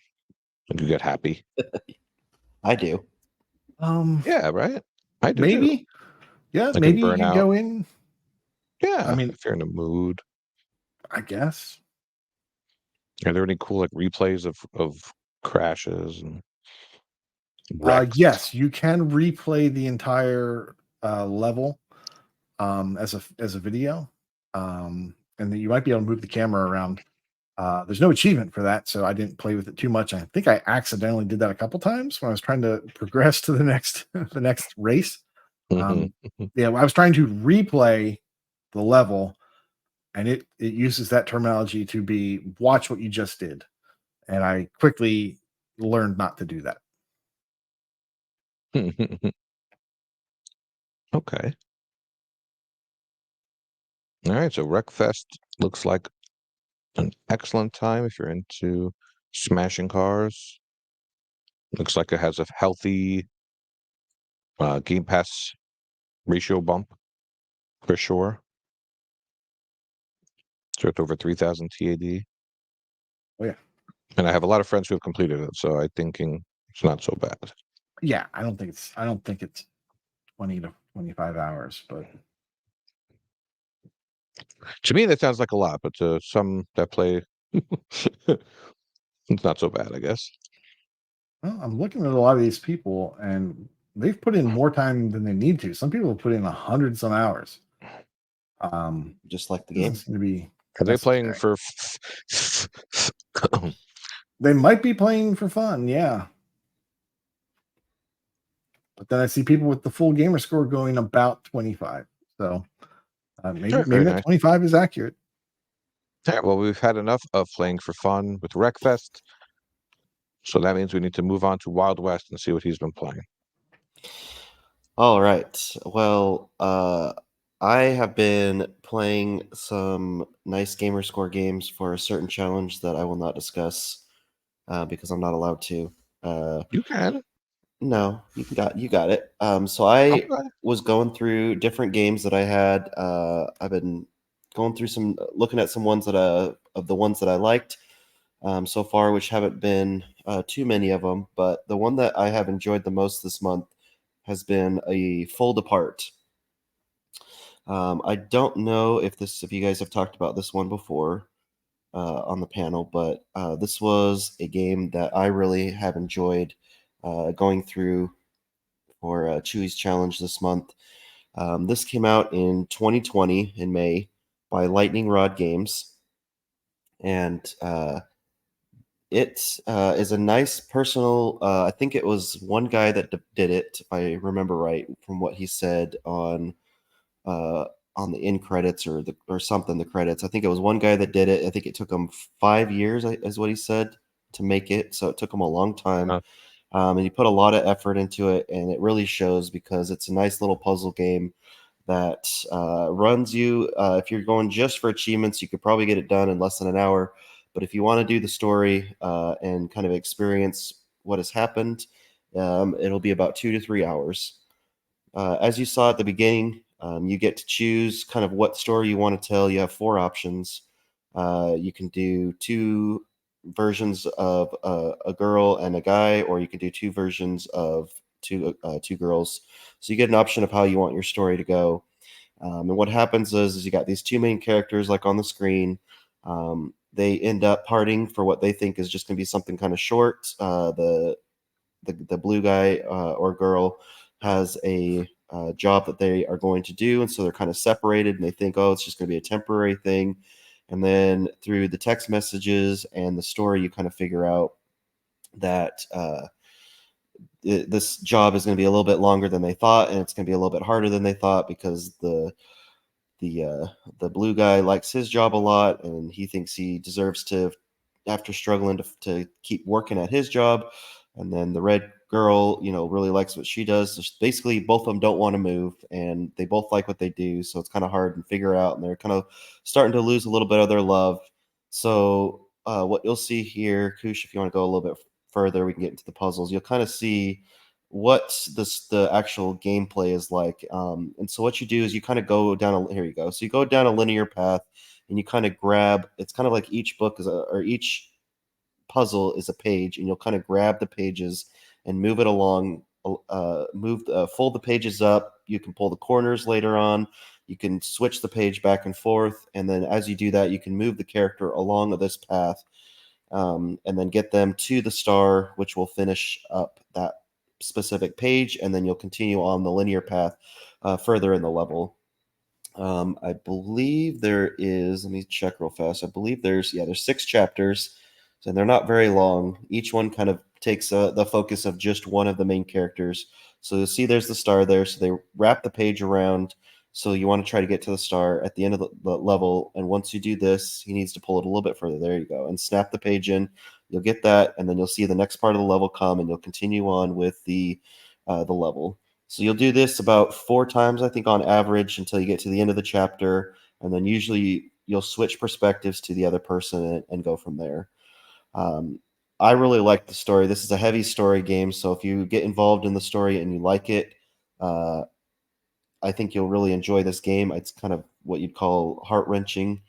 you get happy? I do. Yeah, right. I do Maybe. too. Yeah, Like maybe in you can Burnout. go in. Yeah, I mean, if you're in a mood. I guess. Are there any cool like replays of crashes and wrecks? Yes, you can replay the entire level as a video. And then you might be able to move the camera around. There's no achievement for that, so I didn't play with it too much. I think I accidentally did that a couple times when I was trying to progress to the next the next race. Mhm. Yeah, I was trying to replay the level, and it uses that terminology to be watch what you just did, and I quickly learned not to do that. Okay. All right. So Wreckfest looks like an excellent time if you're into smashing cars. Looks like it has a healthy Game Pass ratio bump for sure. It's worth over 3,000 TAD. Oh yeah. And I have a lot of friends who have completed it, so I'm thinking it's not so bad. Yeah, I don't think it's 20 to 25 hours, but To me, that sounds like a lot, but to some that play, it's not so bad, I guess. well, I'm looking at a lot of these people, and they've put in more time than they need to. Some people have put in 100 some hours. Just like the Doesn't game. seem to be Are they playing necessary. for? They might be playing for fun, yeah. But then I see people with the full gamer score going about 25. So maybe Sure, very that nice. 25 is accurate. Yeah, well, we've had enough of playing for fun with Wreckfest, so that means we need to move on to Wild West and see what he's been playing. All right. Well, I have been playing some nice gamer score games for a certain challenge that I will not discuss because I'm not allowed to. You can. No, you got it. So I Okay. was going through different games that I had. I've been going through looking at some ones that of the ones that I liked so far, which haven't been too many of them. But the one that I have enjoyed the most this month has been a Fold Apart. I don't know if you guys have talked about this one before on the panel, but this was a game that I really have enjoyed going through for Chewy's Challenge this month. This came out in 2020 in May by Lightning Rod Games, and it is a nice personal. I think it was one guy that did it, if I remember right, from what he said uh, on the end credits or something. The credits. I think it was one guy that did it. I think it took him 5 years, is what he said, to make it. So it took him a long time. Uh. And he put a lot of effort into it, and it really shows because it's a nice little puzzle game that runs you. If you're going just for achievements, you could probably get it done in less than an hour. But if you want to do the story and kind of experience what has happened, it'll be about 2 to 3 hours. As you saw at the beginning, you get to choose kind of what story you want to tell. You have 4 options. You can do 2 versions of a girl and a guy, or you can do 2 versions of two girls. So you get an option of how you want your story to go. And what happens is you got these 2 main characters like on the screen. They end up parting for what they think is just going to be something kind of short. The blue guy or girl has a job that they are going to do, and so they're kind of separated, and they think, oh, it's just going to be a temporary thing. And then through the text messages and the story, you kind of figure out that this job is going to be a little bit longer than they thought, and it's going to be a little bit harder than they thought because the blue guy likes his job a lot, and he thinks he deserves to, after struggling to keep working at his job. And then the red girl, really likes what she does. So basically, both of them don't want to move, and they both like what they do. So it's kind of hard to figure out, and they're kind of starting to lose a little bit of their love. So what you'll see here, Kush, if you want to go a little bit further, we can get into the puzzles. You'll kind of see what the actual gameplay is like. And so what you do is you kind of go down here you go. So you go down a linear path, and you kind of grab. It's kind of like each book or each puzzle is a page, and you'll kind of grab the pages and move it along. Fold the pages up. You can pull the corners later on. You can switch the page back and forth, and then as you do that, you can move the character along this path, and then get them to the star, which will finish up that specific page, and then you'll continue on the linear path further in the level. I believe there is. Let me check real fast. I believe there's 6 chapters, and they're not very long. Each one kind of takes the focus of just one of the main characters. So you'll see there's the star there. So they wrap the page around. So you want to try to get to the star at the end of the level. And once you do this, he needs to pull it a little bit further. There you go. And snap the page in. You'll get that. And then you'll see the next part of the level come, and you'll continue on with the level. So you'll do this about 4 times, I think, on average until you get to the end of the chapter. And then usually you'll switch perspectives to the other person and go from there. I really like the story. This is a heavy story game, so if you get involved in the story and you like it, I think you'll really enjoy this game. It's kind of what you'd call heart-wrenching,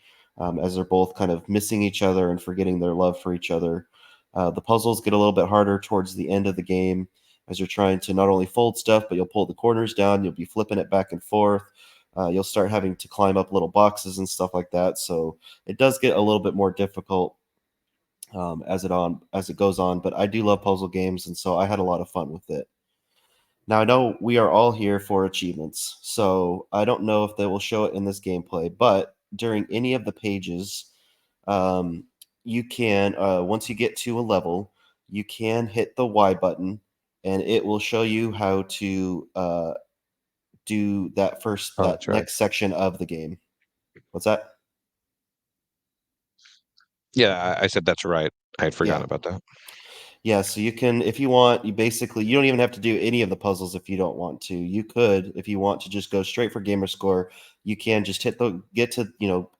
as they're both kind of missing each other and forgetting their love for each other. The puzzles get a little bit harder towards the end of the game as you're trying to not only fold stuff, but you'll pull the corners down, you'll be flipping it back and forth. You'll start having to climb up little boxes and stuff like that. So it does get a little bit more difficult as it goes on, but I do love puzzle games, and so I had a lot of fun with it. Now, I know we are all here for achievements, so I don't know if they will show it in this gameplay, but during any of the pages, you can, once you get to a level, you can hit the Y button, and it will show you how to do that Oh, that that's right. next section of the game. What's that? Yeah, I said that's right. I had forgotten about that. Yeah, so you can, if you want, you don't even have to do any of the puzzles if you don't want to. You could, if you want to just go straight for gamer score, you can just go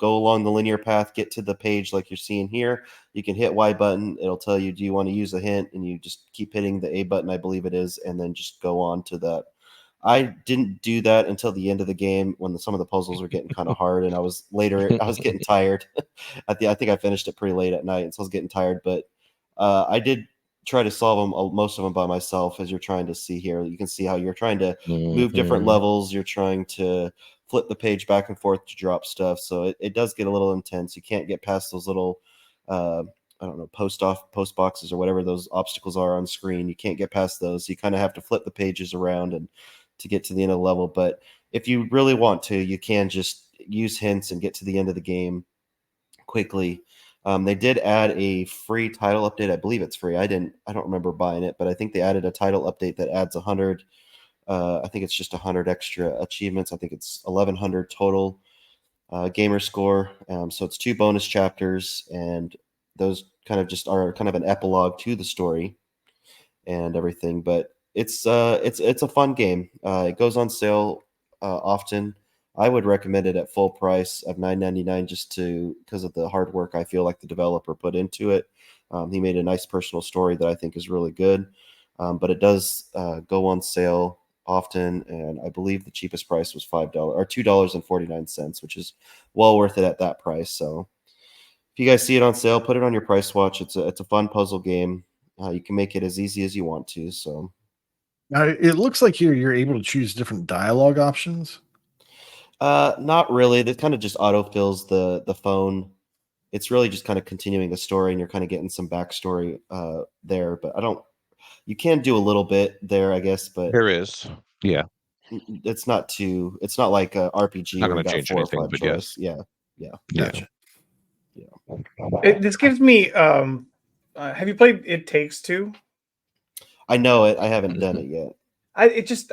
along the linear path, get to the page like you're seeing here. You can hit Y button. It'll tell you, do you want to use a hint? And you just keep hitting the A button, I believe it is, and then just go on to that. I didn't do that until the end of the game when some of the puzzles were getting kind of hard, and I was getting tired. I think I finished it pretty late at night, and so I was getting tired, but I did try to solve them, most of them by myself, as you're trying to see here. You can see how you're trying to move different Mhm. levels. You're trying to flip the page back and forth to drop stuff. So it does get a little intense. You can't get past those little, I don't know, post boxes or whatever those obstacles are on screen. You can't get past those. You kind of have to flip the pages around and to get to the end of the level. But if you really want to, you can just use hints and get to the end of the game quickly. They did add a free title update. I believe it's free. I don't remember buying it, but I think they added a title update that adds 100. I think it's just 100 extra achievements. I think it's 1,100 total gamer score. So it's 2 bonus chapters, and those kind of just are kind of an epilogue to the story and everything. But it's a fun game. It goes on sale often. I would recommend it at full price of $9.99 just because of the hard work I feel like the developer put into it. He made a nice personal story that I think is really good, but it does go on sale often, and I believe the cheapest price was $5 or $2.49, which is well worth it at that price. So if you guys see it on sale, put it on your price watch. It's a fun puzzle game. You can make it as easy as you want to. So Now, it looks like you're able to choose different dialogue options. not really. That kind of just autofills the phone. It's really just kind of continuing the story, and you're kind of getting some backstory there. But you can do a little bit there, I guess, but There is. Yeah. it's not like a RPG Not where gonna you got change 4 or anything, 5 but choice. yes. Yeah. Gotcha. This gives me. Have you played It Takes Two? I know it. I haven't done it yet. I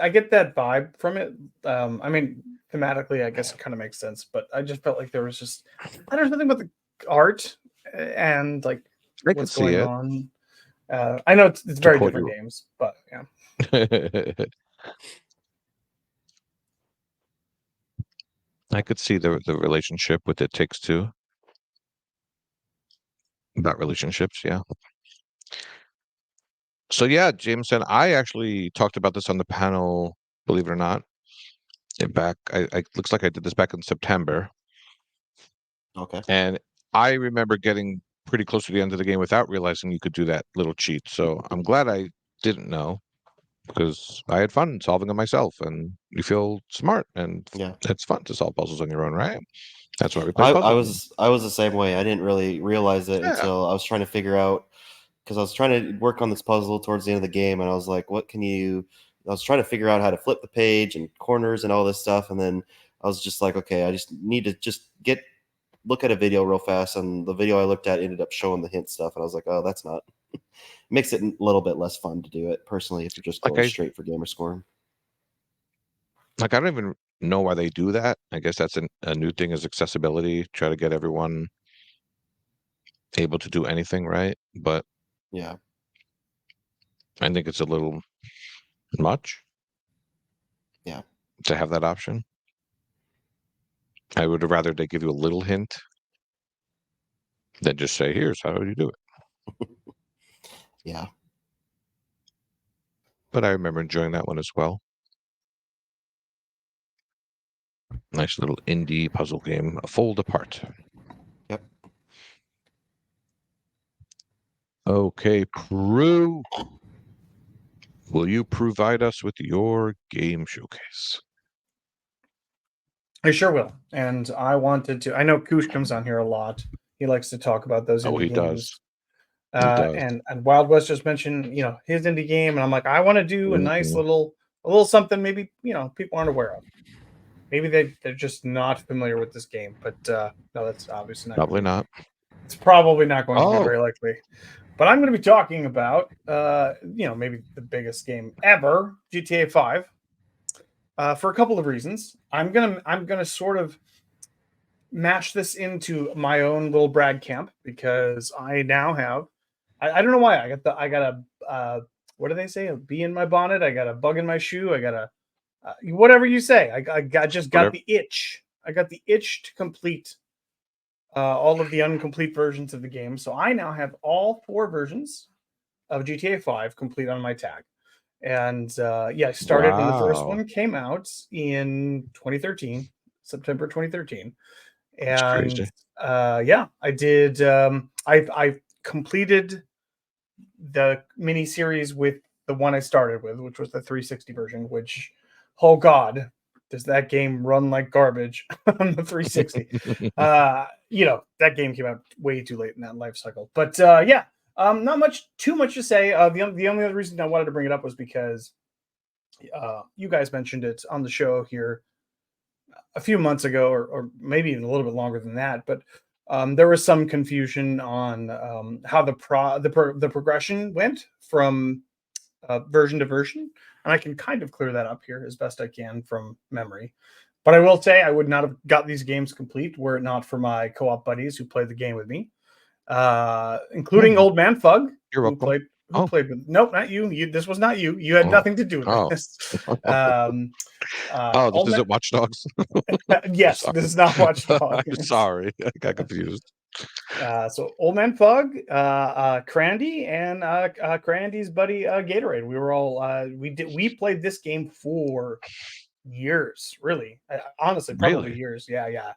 get that vibe from it. I mean, thematically, I guess it kind of makes sense, but I just felt like there was just I don't know something about the art and like I could what's see going it. on. I know it's To very quote different you. games, but yeah. I could see the relationship with It Takes Two. About relationships, yeah. So yeah, Jameson, I actually talked about this on the panel, believe it or not. I looks like I did this back in September, Okay. and I remember getting pretty close to the end of the game without realizing you could do that little cheat. So I'm glad I didn't know because I had fun solving them myself, and you feel smart, and Yeah. it's fun to solve puzzles on your own, right? That's why we play puzzle games. I was the same way. I didn't really realize it Yeah. until I was trying to figure out, because I was trying to work on this puzzle towards the end of the game, and I was like, I was trying to figure out how to flip the page and corners and all this stuff, and then I was just like, okay, I just need to just look at a video real fast, and the video I looked at ended up showing the hint stuff, and I was like, oh, that's not makes it a little bit less fun to do it personally if you're just Like going straight for gamer score. I don't even know why they do that. I guess that's a new thing is accessibility, try to get everyone able to do anything, right? But Yeah. I think it's a little much. Yeah. To have that option. I would rather they give you a little hint than just say, "Here's how you do it." Yeah. But I remember enjoying that one as well. Nice little indie puzzle game, A Fold Apart. Yep. Okay, Prue. Will you provide us with your game showcase? I sure will. And I wanted to. I know Koosh comes on here a lot. He likes to talk about those Oh, indie he games. does. He does. And Wild West just mentioned, his indie game, and I'm like, I want to do a nice Mhm. little a little something maybe people aren't aware of. Maybe they're just not familiar with this game. But no, that's obviously not. Probably not. It's probably not going to be Oh. very likely. But I'm going to be talking about, maybe the biggest game ever, GTA 5, for a couple of reasons. I'm gonna sort of match this into my own little brag camp because I now have, I don't know why I got a what do they say? A bee in my bonnet. I got a bug in my shoe. I got a whatever you say. I just got Whatever. the itch. I got the itch to complete all of the incomplete versions of the game. So I now have all 4 versions of GTA 5 complete on my tag. And I started when the first Wow. one came out in 2013, September 2013. That's And crazy. I did. I completed the mini series with the one I started with, which was the 360 version, which, oh God, does that game run like garbage on the 360? That game came out way too late in that life cycle. But not too much to say. The only other reason I wanted to bring it up was because you guys mentioned it on the show here a few months ago, or maybe even a little bit longer than that. But there was some confusion on how the progression went from version to version, and I can kind of clear that up here as best I can from memory. But I will say I would not have got these games complete were it not for my co-op buddies who played the game with me, including Old Man Fug, You're who welcome. played Oh. played with. Nope, not you. This was not you. You had Oh. nothing to do with Oh. this. Oh, this Old Man- isn't Watch Dogs. yes, Sorry. this is not Watch Dogs. I'm sorry, I got confused. So Old Man Fug, Crandy, and Crandy's buddy Gatorade. We were all we played this game for years, really. Honestly, probably Really? years. Yeah.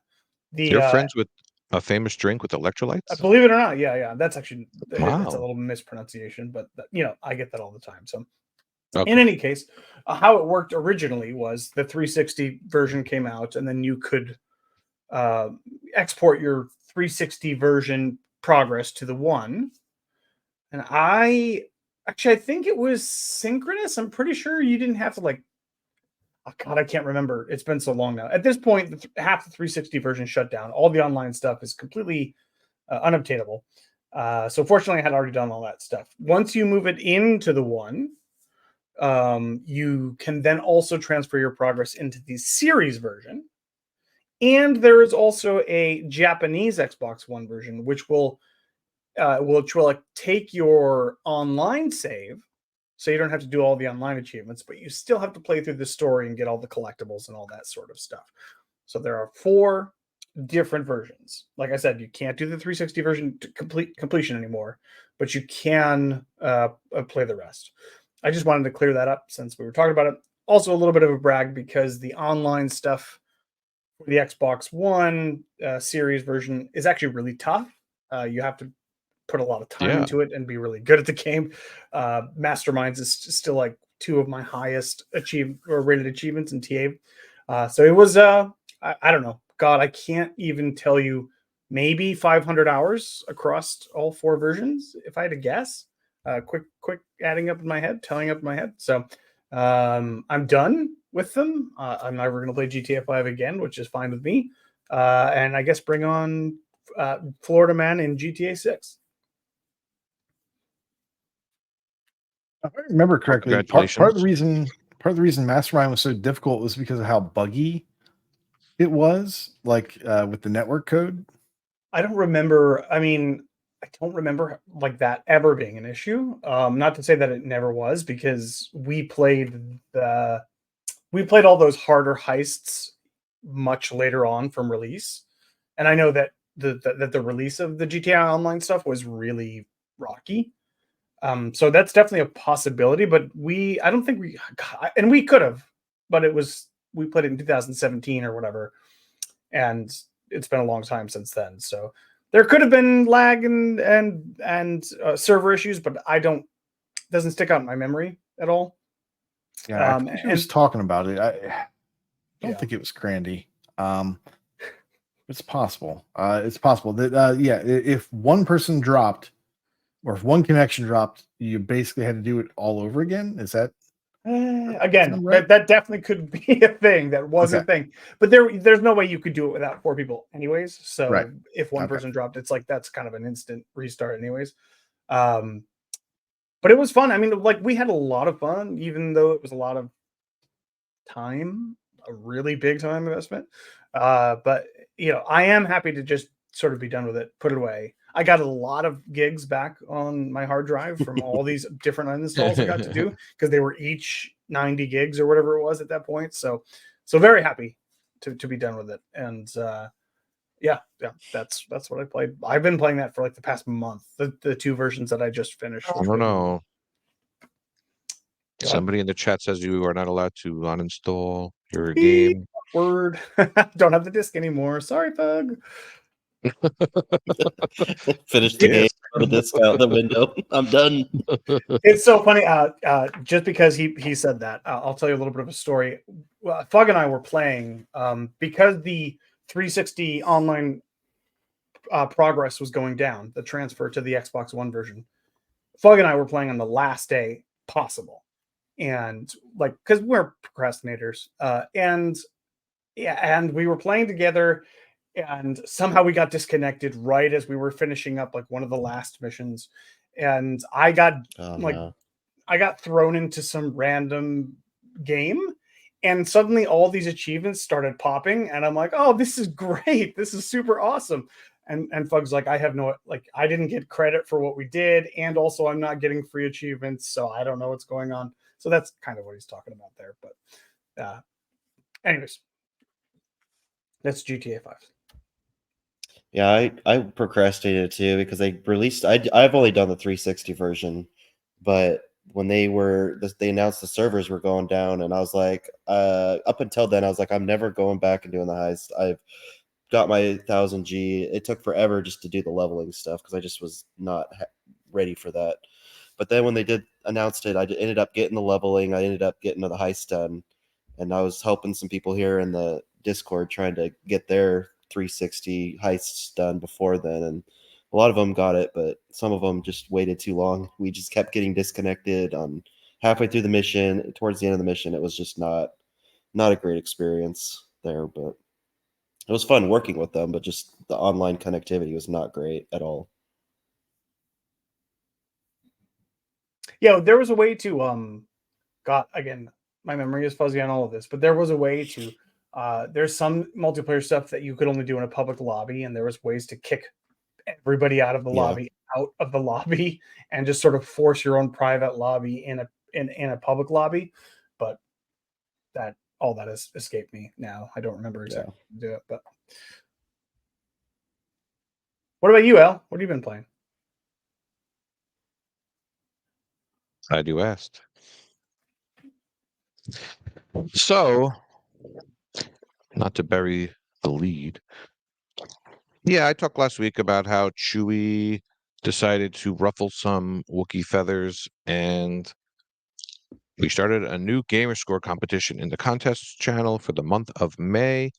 You're friends with a famous drink with electrolytes? Believe it or not, yeah. That's actually it's a Wow. little mispronunciation, but I get that all the time. So Okay. in any case, how it worked originally was the 360 version came out, and then you could export your 360 version progress to the one. And I think it was synchronous. I'm pretty sure you didn't have to oh God, I can't remember. It's been so long now. At this point, half the 360 version shut down. All the online stuff is completely unobtainable. So fortunately, I had already done all that stuff. Once you move it into the one, you can then also transfer your progress into the series version. And there is also a Japanese Xbox One version, which will take your online save, so you don't have to do all the online achievements, but you still have to play through the story and get all the collectibles and all that sort of stuff. So there are 4 different versions. Like I said, you can't do the 360 version to completion anymore, but you can play the rest. I just wanted to clear that up since we were talking about it. Also, a little bit of a brag because the online stuff for the Xbox One series version is actually really tough. You have to put a lot of time into it and be really good at the game. Masterminds is still 2 of my highest rated achievements in TA. So it was I don't know. God, I can't even tell you. Maybe 500 hours across all 4 versions, if I had to guess. Quick telling up in my head. So I'm done with them. I'm never going to play GTA 5 again, which is fine with me. And I guess bring on Florida Man in GTA 6. If I remember correctly, part of Congratulations. the reason Mastermind was so difficult was because of how buggy it was, with the network code. I don't remember. I mean, I don't remember that ever being an issue. Not to say that it never was, because we played all those harder heists much later on from release, and I know that the release of the GTA Online stuff was really rocky. So that's definitely a possibility, but I don't think we could have, but we played it in 2017 or whatever, and it's been a long time since then. So there could have been lag and server issues, but doesn't stick out in my memory at all. Yeah, I think he was talking about it. I don't think it was Crandy. It's possible. It's possible that if one person dropped, or if one connection dropped, you basically had to do it all over again. Is that Again, Right. that definitely could be a thing. That was a Okay. thing, but there's no way you could do it without 4 people, anyways. So Right. if one Okay. person dropped, it's like that's kind of an instant restart, anyways. Um, but it was fun. I mean, like we had a lot of fun, even though it was a lot of time, a really big time investment. But I am happy to just sort of be done with it, put it away. I got a lot of gigs back on my hard drive from all these different uninstalls I got to do because they were each 90 gigs or whatever it was at that point. So very happy to be done with it. And yeah, that's what I played. I've been playing that for like the past month. The 2 versions that I just finished. I don't know. God. Somebody in the chat says you are not allowed to uninstall your game. Word. Don't have the disc anymore. Sorry, Pug. Finish the game. Yes. Throw the disc out the window. I'm done. It's so funny. Just because he said that, I'll tell you a little bit of a story. Fug and I were playing because the 360 online progress was going down, the transfer to the Xbox One version. Fug and I were playing on the last day possible, and like because we're procrastinators, and we were playing together, and somehow we got disconnected right as we were finishing up like one of the last missions, and I got Oh, like no. I got thrown into some random game, and suddenly all these achievements started popping, and I'm like, "Oh, this is great! This is super awesome!" And Fug's like, "I have no I didn't get credit for what we did, and also I'm not getting free achievements, so I don't know what's going on." So that's kind of what he's talking about there. But, anyways, that's GTA 5. Yeah, I procrastinated too because they released. I've only done the 360 version, but when they announced the servers were going down, and I was like, up until then, I was like, I'm never going back and doing the heist. I've got my 1000G. It took forever just to do the leveling stuff because I just was not ready for that. But then when they announced it, I ended up getting the leveling. I ended up getting the heist done, and I was helping some people here in the Discord trying to get their 360 heists done before then, and a lot of them got it, but some of them just waited too long. We just kept getting disconnected on halfway through the mission. Towards the end of the mission, it was just not a great experience there, but it was fun working with them, but just the online connectivity was not great at all. Yeah, there was a way to got again, my memory is fuzzy on all of this, but there was a way to there's some multiplayer stuff that you could only do in a public lobby, and there was ways to kick everybody out of the lobby and just sort of force your own private lobby in a public lobby. But that all that has escaped me now. I don't remember exactly how to do it. But what about you, Al? What have you been playing? Glad you asked. So, not to bury the lead. Yeah, I talked last week about how Chewie decided to ruffle some Wookiee feathers, and we started a new gamer score competition in the contests channel for the month of May.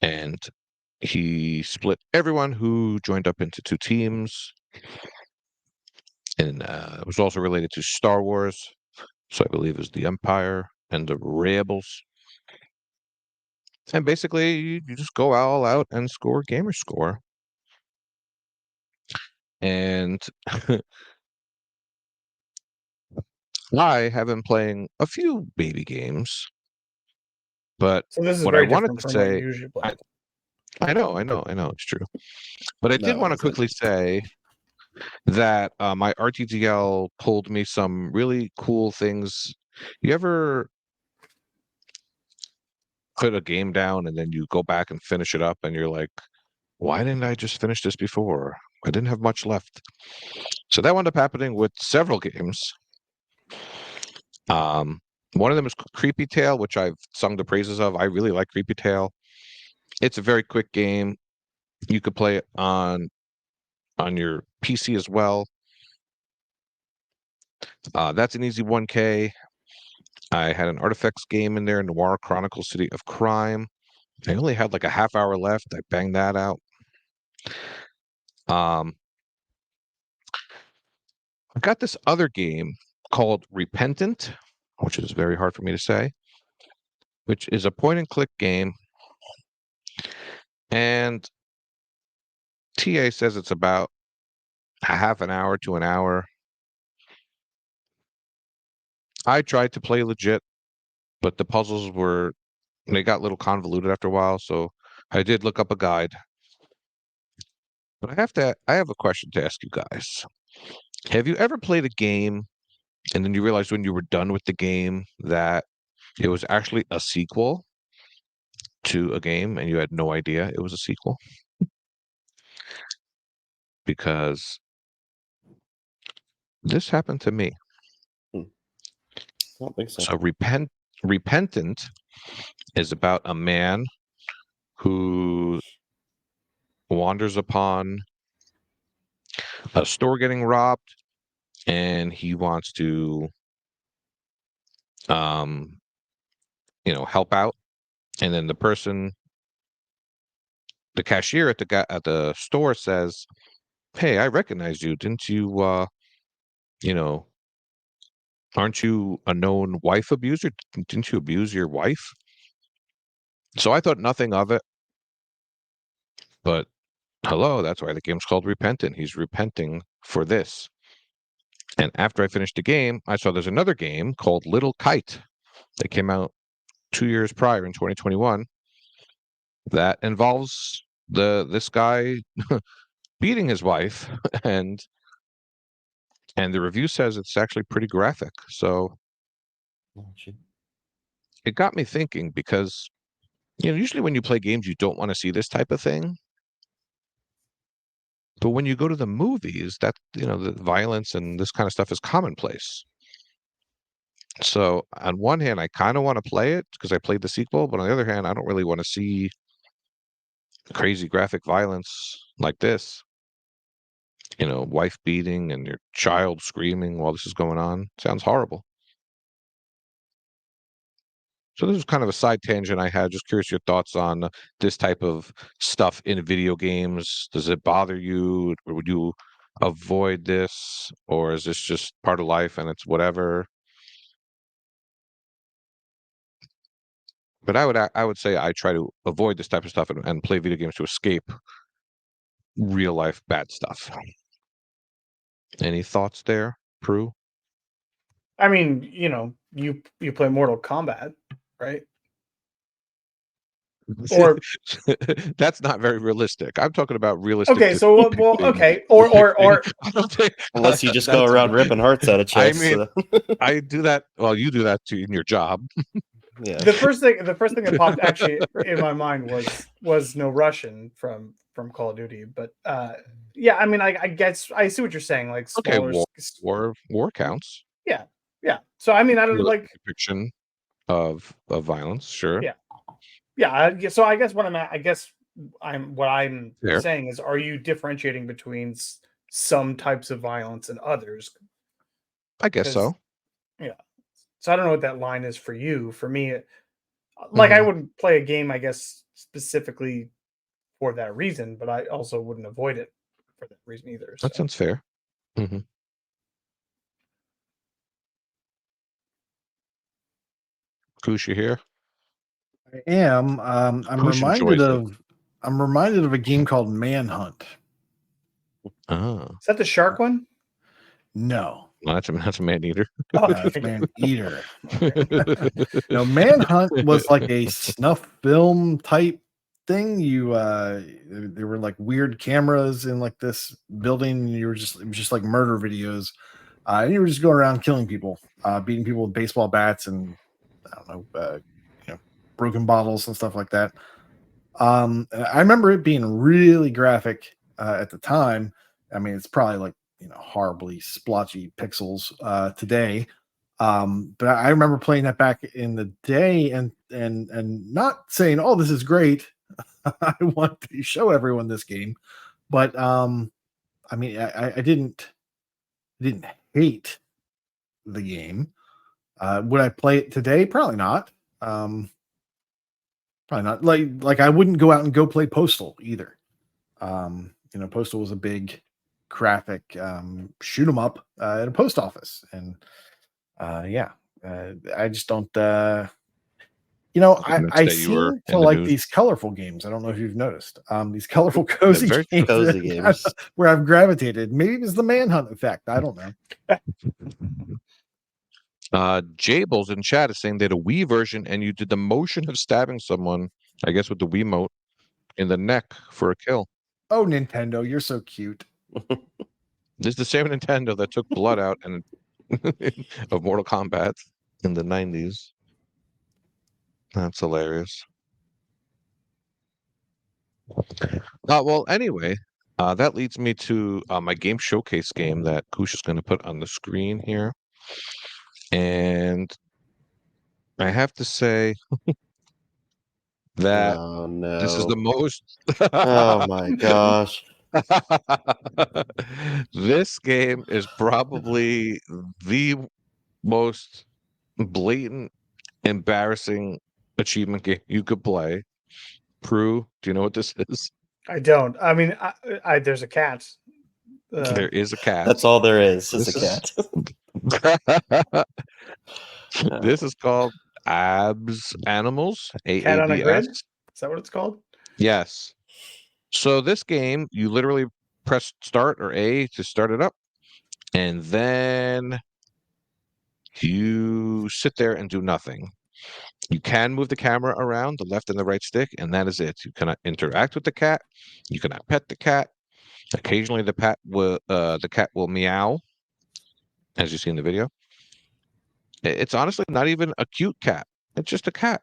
And he split everyone who joined up into 2 teams. And it was also related to Star Wars. So I believe it was the Empire and the Rebels. And basically, you just go all out and score gamer score. And I have been playing a few baby games, but So this is what I very wanted different to from what you say, usually play. I know, it's true. But I did No, want to it isn't. quickly say that my RTGL pulled me some really cool things. You ever put a game down and then you go back and finish it up and you're like, why didn't I just finish this before? I didn't have much left. So that wound up happening with several games. One of them is Creepy Tale, which I've sung the praises of. I really like Creepy Tale. It's a very quick game. You could play it on your PC as well. That's an easy 1K. I had an Artifacts game in there, Noir Chronicles City of Crime. I only had like a half hour left. I banged that out. I've got this other game called Repentant, which is very hard for me to say, which is a point and click game. And TA says it's about a half an hour to an hour. I tried to play legit, but the puzzles they got a little convoluted after a while, so I did look up a guide. But I have a question to ask you guys. Have you ever played a game and then you realized when you were done with the game that it was actually a sequel to a game and you had no idea it was a sequel? Because this happened to me. I don't think so. So Repentant is about a man who wanders upon a store getting robbed, and he wants to help out. And then the cashier at the store says, "Hey, I recognize you. Didn't you aren't you a known wife abuser? Didn't you abuse your wife?" So I thought nothing of it. But hello, that's why the game's called Repentant. He's repenting for this. And after I finished the game, I saw there's another game called Little Kite that came out 2 years prior in 2021 that involves this guy beating his wife, and the review says it's actually pretty graphic. So Oh, shit. it got me thinking, because usually when you play games you don't want to see this type of thing. But when you go to the movies, that the violence and this kind of stuff is commonplace. So on one hand, I kind of want to play it because I played the sequel, but on the other hand, I don't really want to see crazy graphic violence like this. Wife beating and your child screaming while this is going on. Sounds horrible. So this is kind of a side tangent I had. Just curious your thoughts on this type of stuff in video games. Does it bother you, or would you avoid this, or is this just part of life and it's whatever? But I would say I try to avoid this type of stuff and play video games to escape real life bad stuff. Any thoughts there, Prue? I mean, you play Mortal Kombat, right? Or That's not very realistic. I'm talking about realistic. okay, so well, okay, or I don't think, Unless you just go around ripping hearts out of I chests. mean, I do that. Well, you do that too in your job. yeah. the first thing that popped actually in my mind was No Russian from Call of Duty, but yeah, I mean, I guess I see what you're saying, like Okay, smaller, war counts. yeah. So I mean, I don't Realistic like, depiction of violence. Sure. yeah. So I guess what I'm Fair. saying is, are you differentiating between some types of violence and others? I guess so. Yeah. So I don't know what that line is for you. For me, like I wouldn't play a game, I guess, specifically for that reason, but I also wouldn't avoid it for that reason either. That sounds fair. Mm-hmm. Kush, you here? I am. I'm Kush enjoys reminded of a game called Manhunt. Oh, Is that the shark one? No, well, that's a man eater. Oh, that's Man Eater. No, Manhunt was like a snuff film type thing. There were like weird cameras in like this building. And it was just like murder videos. And you were just going around killing people, beating people with baseball bats and I don't know, broken bottles and stuff like that. I remember it being really graphic at the time. I mean, it's probably like horribly splotchy pixels today. But I remember playing that back in the day and not saying, "Oh, this is great." I want to show everyone this game, but I mean, I didn't hate the game. Would I play it today? Probably not. Probably not. Like I wouldn't go out and go play Postal either. Postal was a big graphic shoot 'em up at a post office, and Yeah, I just don't. You know, The next I day you were seem in to the like news. these colorful games. I don't know if you've noticed. These colorful cozy very games, cozy games. where I've gravitated. Maybe it was the Manhunt effect. I don't know. Jables in chat is saying they had a Wii version and you did the motion of stabbing someone, I guess with the Wiimote, in the neck for a kill. Oh, Nintendo, you're so cute. This is the same Nintendo that took blood out and of Mortal Kombat in the 90s. That's hilarious. Well, anyway, that leads me to my game showcase game that Kush is going to put on the screen here. And I have to say that Oh no! this is the most. Oh my gosh! This game is probably the most blatant, embarrassing achievement game you could play. Prue, do you know what this is? I don't. I mean, there's a cat. There is a cat. That's all there is a This is- cat. This is called Abs Animals. Cat on a Grid? AABS. Is that what it's called? Yes. So this game, you literally press start or A to start it up, and then you sit there and do nothing. You can move the camera around the left and the right stick, and that is it. You cannot interact with the cat. You cannot pet the cat. Occasionally, the cat will meow, as you see in the video. It's honestly not even a cute cat. It's just a cat.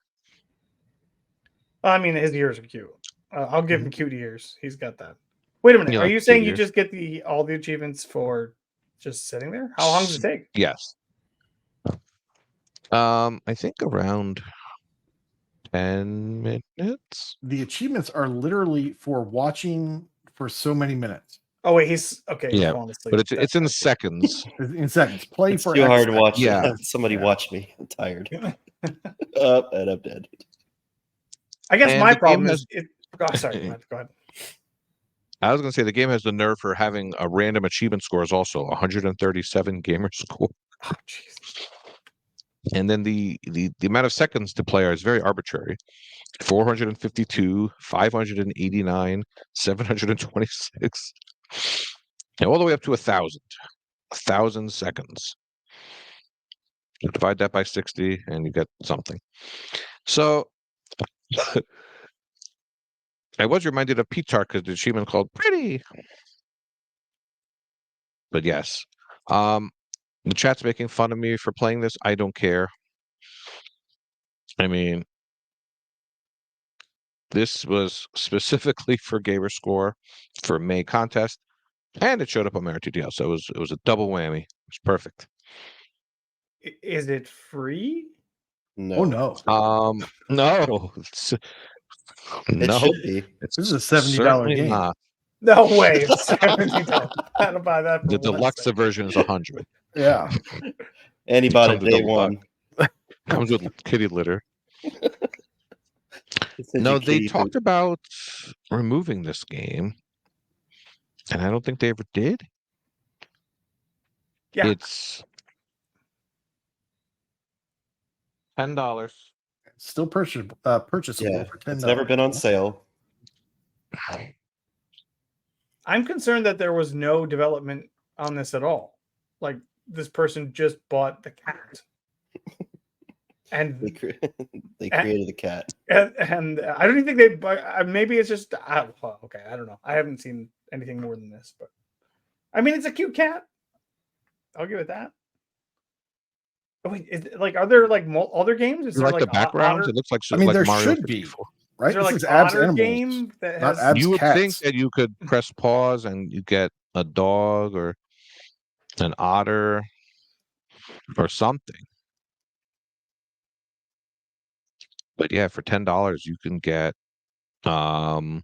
I mean, his ears are cute. I'll give him cute ears. He's got that. Wait a minute. You Are like you cute saying you ears? just get all the achievements for just sitting there? How long does it take? Yes. I think around 10 minutes. The achievements are literally for watching for so many minutes. Oh wait, he's okay. He's Yeah, falling asleep. But it's in seconds. In seconds. Play It's for too X hard to seconds. watch. Yeah. Somebody Yeah. watch me. I'm tired. Up and I'm dead. I guess And my the game problem has- is it. Oh, sorry, go ahead. I was going to say the game has the nerve for having a random achievement scores also 137 gamer score. Oh, jeez. And then the amount of seconds to play is very arbitrary. 452, 589, 726, and all the way up to 1,000. 1,000 seconds. You divide that by 60 and you get something. So I was reminded of Pete Tart because the achievement called Pretty. But yes. The chat's making fun of me for playing this. I don't care. I mean, this was specifically for Gamer Score for May contest, and it showed up on my RTDL, so it was a double whammy. It was perfect. Is it free? No. Oh no. No, It no, should be. it's This is a $70 certainly game. not. No way. It's $70. I'll buy that. For The 1 deluxe second. version is 100. Yeah. And he bought it Comes with day a one. Comes with kitty litter. It says No, you they kitty talked poop. about removing this game, and I don't think they ever did. Yeah. It's $10. Still purchasable Yeah, for $10. it's never been on sale. I'm concerned that there was no development on this at all. Like this person just bought the cat, and They created the cat. and I don't even think they. Maybe it's just well, okay. I don't know. I haven't seen anything more than this, but I mean, it's a cute cat. I'll give it that. Oh, wait, are there like other games? Is You there like the backgrounds? Otter, It looks like I mean, like there Mario should be, 64. right? is there This like is Abs Otter Animals, game that not has? Abs You would think Cats. that you could press pause and you get a dog or an otter or something. But yeah, for $10 you can get and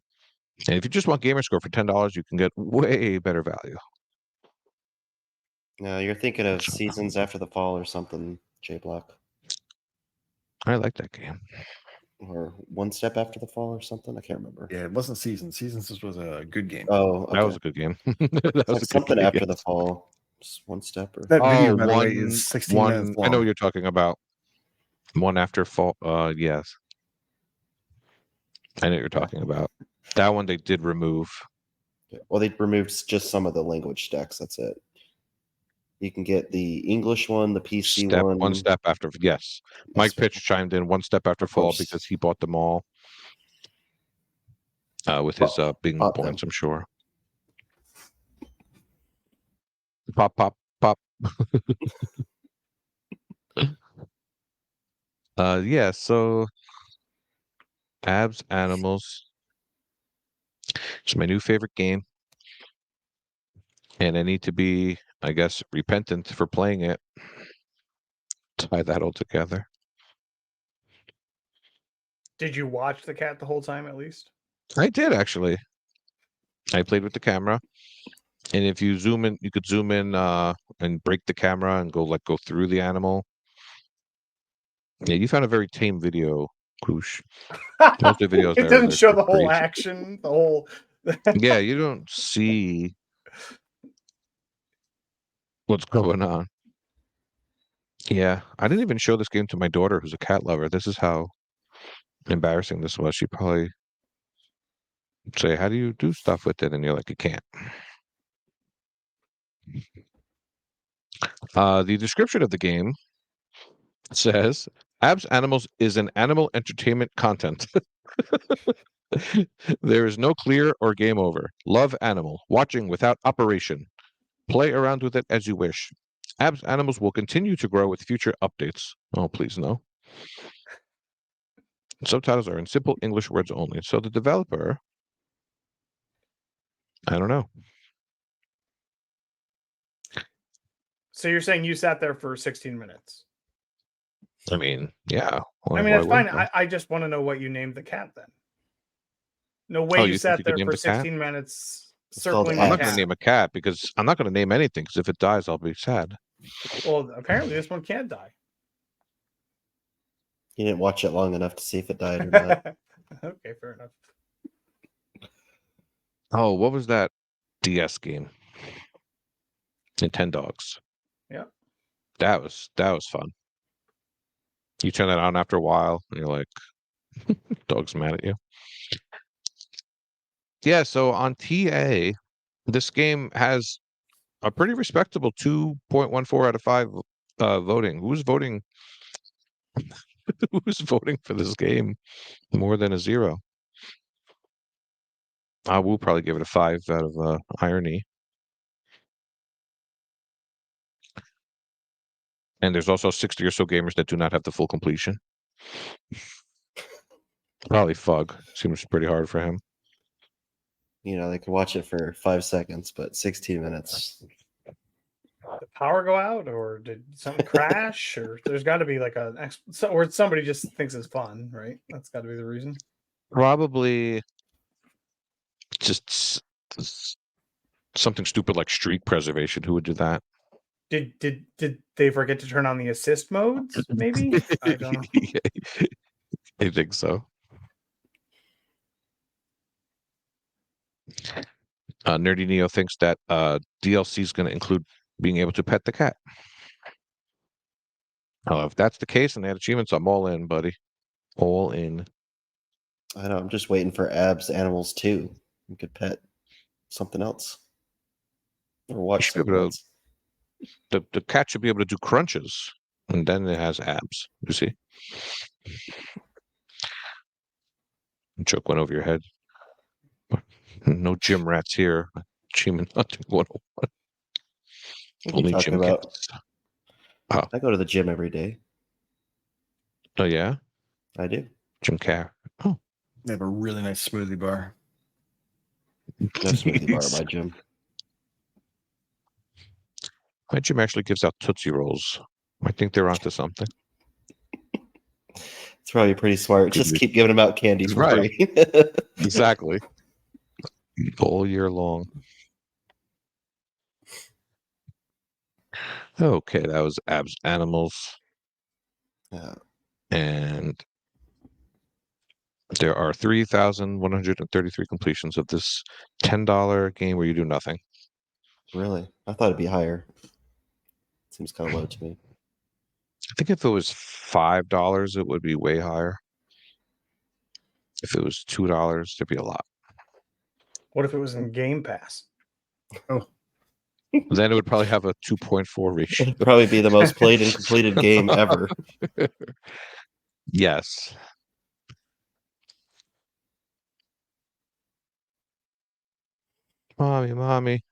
if you just want gamer score for $10, you can get way better value. No, you're thinking of Seasons After the Fall or something, J Block. I like that game. Or One Step After the Fall or something. I can't remember. Yeah, it wasn't Seasons. Seasons was a good game. Oh, okay. That was a good game. That It's was like a good something game, after yes. the fall. Just one step or That video, Oh, by the way, one, is 16 minutes I know long. what you're talking about. One after fall. Yes, I know what you're talking about. That one they did remove. well, they removed just some of the language stacks. That's it. You can get the English one, the PC one. One step after. Yes, Mike Pitch chimed in one step after Of fall course. because he bought them all. With his Bing bought points, them. I'm sure. Pop, pop, pop. Yeah. So, Abs Animals. It's my new favorite game, and I need to be, I guess, repentant for playing it. Tie that all together. Did you watch the cat the whole time at least? I did actually. I played with the camera, and if you zoom in, you could zoom in and break the camera and go through the animal. Yeah, you found a very tame video, Koosh. Most of the videos It there, doesn't show they're the whole crazy. action, the whole. Yeah, you don't see what's going on. Yeah, I didn't even show this game to my daughter, who's a cat lover. This is how embarrassing this was. She probably say, "How do you do stuff with it?" And you're like, "You can't." The description of the game says, "Abs Animals is an animal entertainment content. There is no clear or game over. Love animal. Watching without operation. Play around with it as you wish. Abs Animals will continue to grow with future updates." Oh, please no. Subtitles are in simple English words only. So the developer, I don't know. So you're saying you sat there for 16 minutes? I mean, yeah. I mean, that's fine. I just want to know what you named the cat then. No way Oh, you you think sat you could there name for the cat? 16 minutes It's called circling I'm the not going cat. to name a cat because I'm not going to name anything because if it dies, I'll be sad. Well, apparently this one can't die. You didn't watch it long enough to see if it died or not. Okay, fair enough. Oh, what was that DS game? Nintendogs. Yeah. That was fun. You turn that on after a while, and you're like, dog's mad at you. Yeah, so on TA, this game has a pretty respectable 2.14 out of 5 voting. Who's voting? Who's voting for this game more than a 0? I will probably give it a 5 out of irony. And there's also 60 or so gamers that do not have the full completion. Probably Fug. Seems pretty hard for him. You know, they could watch it for 5 seconds, but 16 minutes. Did power go out, or did something crash, or there's got to be like or somebody just thinks it's fun, right? That's got to be the reason. Probably just something stupid like streak preservation. Who would do that? Did they forget to turn on the assist modes? Maybe I don't know. I think so. Nerdy Neo thinks that DLC is going to include being able to pet the cat. Oh, if that's the case and they had achievements, I'm all in, buddy. All in. I know. I'm just waiting for Abs Animals 2. You could pet something else or watch should be something able to- else. The cat should be able to do crunches, and then it has abs. You see? Joke went over your head. No gym rats here. Achievement hunting 101. What are you Only talking gym about? cats. I go to the gym every day. Oh yeah, I do. Jim Carr. Oh, They have a really nice smoothie bar. No smoothie bar at my gym. my gym actually gives out Tootsie Rolls. I think they're onto something. It's probably pretty smart. Just keep giving them out candy for Right. free. Exactly. All year long. Okay, that was Abs Animals. Yeah. And there are 3,133 completions of this $10 game where you do nothing. Really? I thought it'd be higher. Seems kind of low to me. I think if it was $5, it would be way higher. If it was $2, it'd be a lot. What if it was in Game Pass? Then it would probably have a 2.4 ratio. It'd probably be the most played and completed game ever. Yes. Mommy.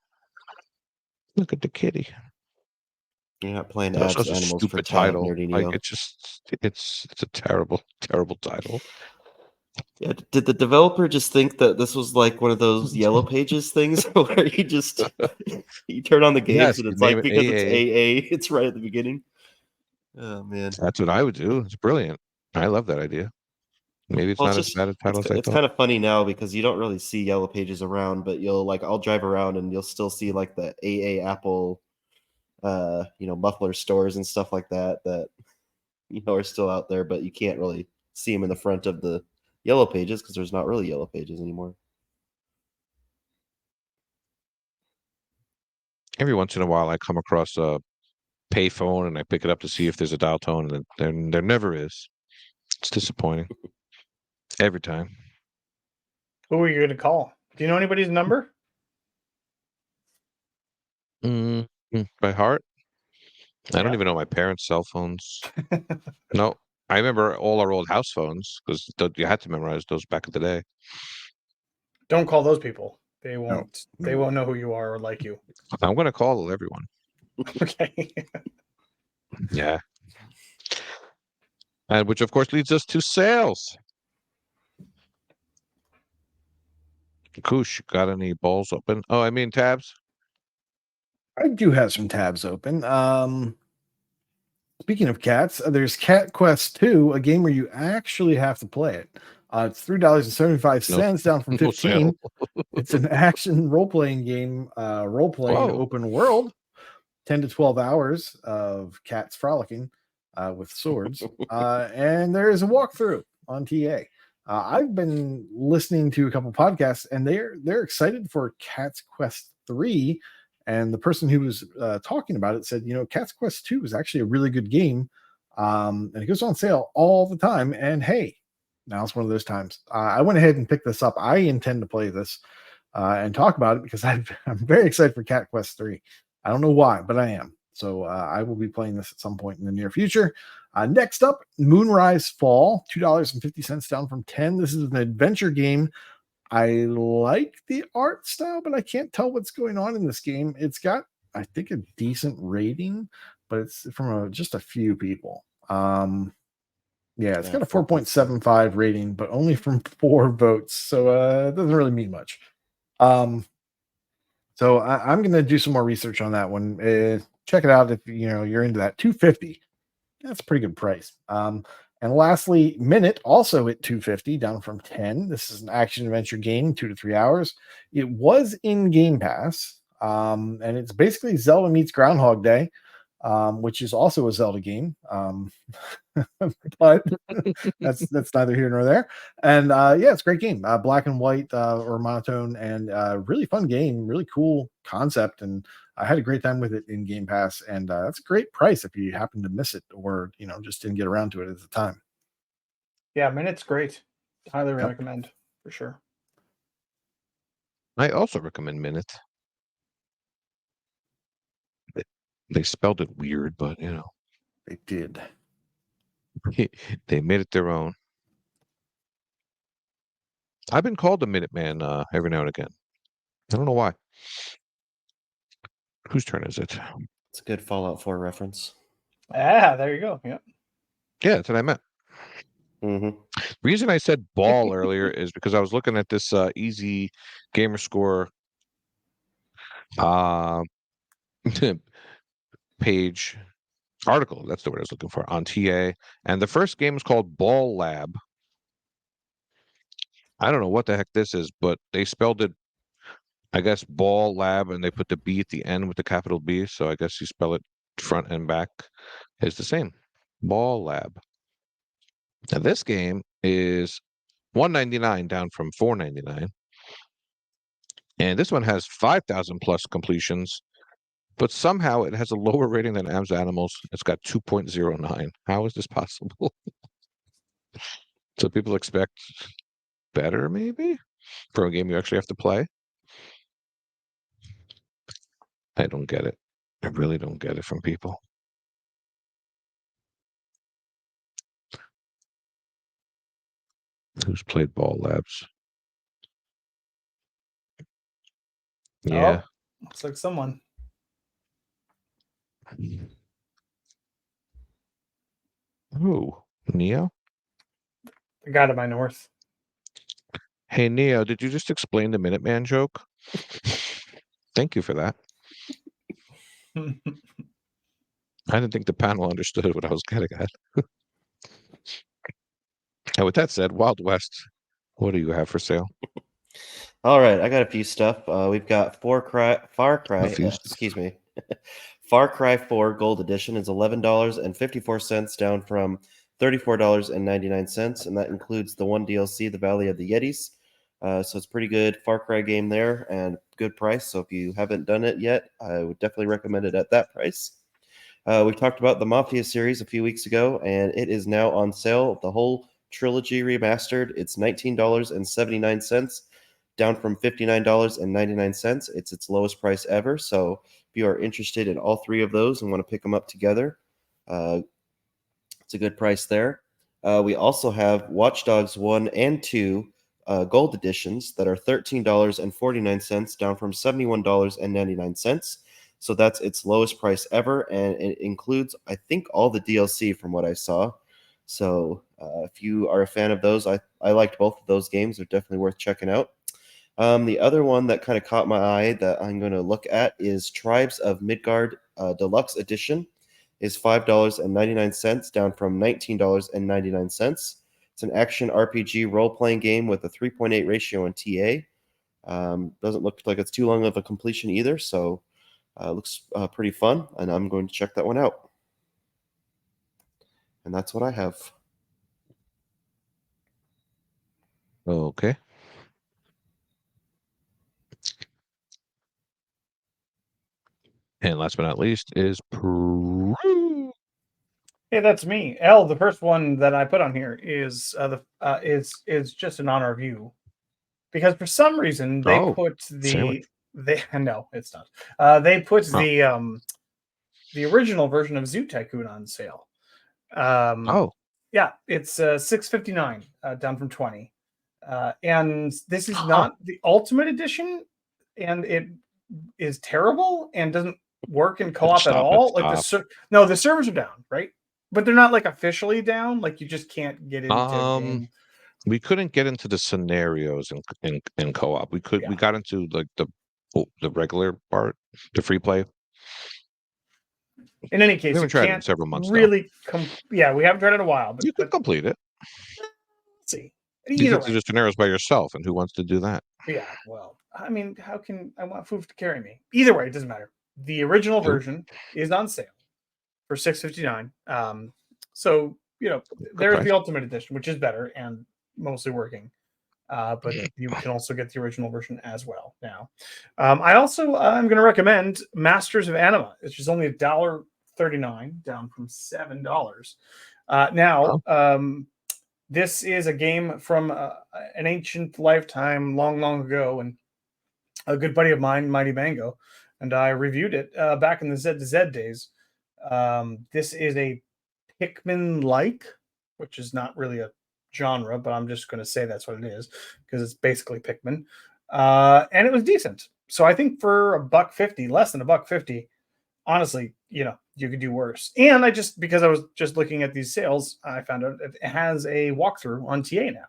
Look at the kitty. You're not playing That's Abs such a Animals for stupid Tad, title. Nerdy Like Neo. it's a terrible title. Yeah, did the developer just think that this was like one of those Yellow Pages things where you turn on the games Yes, and you it's name like it because it's AA. AA, it's right at the beginning? Oh man. That's what I would do. It's brilliant. I love that idea. Maybe it's Well, not as bad a title as I it's thought. kind of funny now because you don't really see Yellow Pages around, but I'll drive around and you'll still see like the AA Apple muffler stores and stuff like that are still out there, but you can't really see them in the front of the Yellow Pages because there's not really Yellow Pages anymore. Every once in a while, I come across a payphone and I pick it up to see if there's a dial tone, and there never is. It's disappointing. Every time. Who are you going to call? Do you know anybody's number? By heart? I don't Yeah. even know my parents' cell phones. No, I remember all our old house phones because you had to memorize those back in the day. Don't call those people. They won't. No. They won't know who you are or like you. I'm going to call everyone. Okay. Yeah. And which, of course, leads us to sales. Koosh, got any balls open? Oh, I mean tabs. I do have some tabs open. Speaking of cats, there's Cat Quest 2, a game where you actually have to play it. It's $3.75 down from No 15. sale. It's an action role-playing game, role-playing Whoa. open world, 10 to 12 hours of cats frolicking with swords. And there is a walkthrough on TA. I've been listening to a couple podcasts, and they're excited for Cat's Quest 3. And the person who was talking about it said, Cat's Quest 2 is actually a really good game. And it goes on sale all the time. And hey, now it's one of those times. I went ahead and picked this up. I intend to play this and talk about it because I'm very excited for Cat Quest 3. I don't know why, but I am. So I will be playing this at some point in the near future. Next up, Moonrise Fall, $2.50 down from 10. This is an adventure game. I like the art style, but I can't tell what's going on in this game. It's got, I think, a decent rating, but it's from just a few people. It's got a 4.75 rating, but only from 4 votes. So it doesn't really mean much. So I'm going to do some more research on that one. Check it out if you're into that. $2.50. That's a pretty good price. And lastly, Minute, also at $2.50, down from 10. This is an action adventure game, 2 to 3 hours. It was in Game Pass, and it's basically Zelda meets Groundhog Day, which is also a Zelda game. But that's neither here nor there. And it's a great game. Black and white or monotone, and really fun game, really cool concept. And I had a great time with it in Game Pass, and that's a great price if you happen to miss it or just didn't get around to it at the time. Yeah, Minute's great. Highly Yep. recommend for sure. I also recommend Minute. They spelled it weird, but They did. they made it their own. I've been called a Minuteman every now and again. I don't know why. Whose turn is it? It's a good Fallout 4 reference. There you go. Yeah. Yeah, that's what I meant. Mm-hmm. The reason I said ball earlier is because I was looking at this Easy Gamer Score page article. That's the word I was looking for on TA. And the first game is called Ball Lab. I don't know what the heck this is, but they spelled it, I guess, Ball Lab, and they put the B at the end with the capital B. So I guess you spell it front and back is the same. Ball Lab. Now this game is $1.99 down from $4.99. And this one has 5,000 plus completions but somehow it has a lower rating than Am's Animals. It's got 2.09. How is this possible? So people expect better, maybe, for a game you actually have to play? I don't get it. I really don't get it from people. Who's played Ball Labs? Yeah. Oh, looks like someone. Ooh, Neo? The guy to my north. Hey, Neo, did you just explain the Minuteman joke? Thank you for that. I didn't think the panel understood what I was getting at. And with that said, Wild West, what do you have for sale? All right, I got a few stuff. We've got Far Cry. few stuff. Excuse me. Far Cry 4 Gold Edition is $11.54, down from $34.99, and that includes the one DLC, The Valley of the Yetis. So it's pretty good Far Cry game there, and good price. So if you haven't done it yet, I would definitely recommend it at that price. We talked about the Mafia series a few weeks ago, and it is now on sale. The whole trilogy remastered. It's $19.79, down from $59.99. It's its lowest price ever. So if you are interested in all three of those and want to pick them up together, it's a good price there. We also have Watch Dogs 1 and 2 gold editions that are $13.49, down from $71.99. So that's its lowest price ever, and it includes, I think, all the DLC from what I saw. So if you are a fan of those, I liked both of those games. They're definitely worth checking out. The other one that kind of caught my eye that I'm going to look at is Tribes of Midgard Deluxe Edition. Is $5.99, down from $19.99. It's an action RPG role-playing game with a 3.8 ratio on TA. Doesn't look like it's too long of a completion either, so looks pretty fun, and I'm going to check that one out. And that's what I have. Okay. And last but not least is Peru. Hey, that's me. L, the first one that I put on here is is just in honor of you, because for some reason they put sandwich. no, it's not. They put the original version of Zoo Tycoon on sale. Yeah, it's $6.59, down from $20. And this is not the Ultimate Edition, and it is terrible and doesn't work in co-op at all. Like the servers are down, right? But they're not like officially down. Like you just can't get into game. We couldn't get into the scenarios in co-op. We got into like the regular part, the free play. In any case, we haven't tried it in several months. Really, we haven't tried it in a while. But you can complete it. Let's see. You can do the scenarios by yourself, and who wants to do that? Yeah, well, I mean, how can I want Foof to carry me? Either way, it doesn't matter. The original version is on sale for $6.59. So there's the Ultimate Edition, which is better and mostly working. But you can also get the original version as well now. I'm going to recommend Masters of Anima, which is only $1.39, down from $7. This is a game from an ancient lifetime, long ago, and a good buddy of mine, Mighty Mango, and I reviewed it back in the Z days. This is a Pikmin-like, which is not really a genre, but I'm just going to say that's what it is because it's basically Pikmin, and it was decent. So I think for $1.50, less than $1.50, honestly, you could do worse. And because I was just looking at these sales, I found out it has a walkthrough on TA now.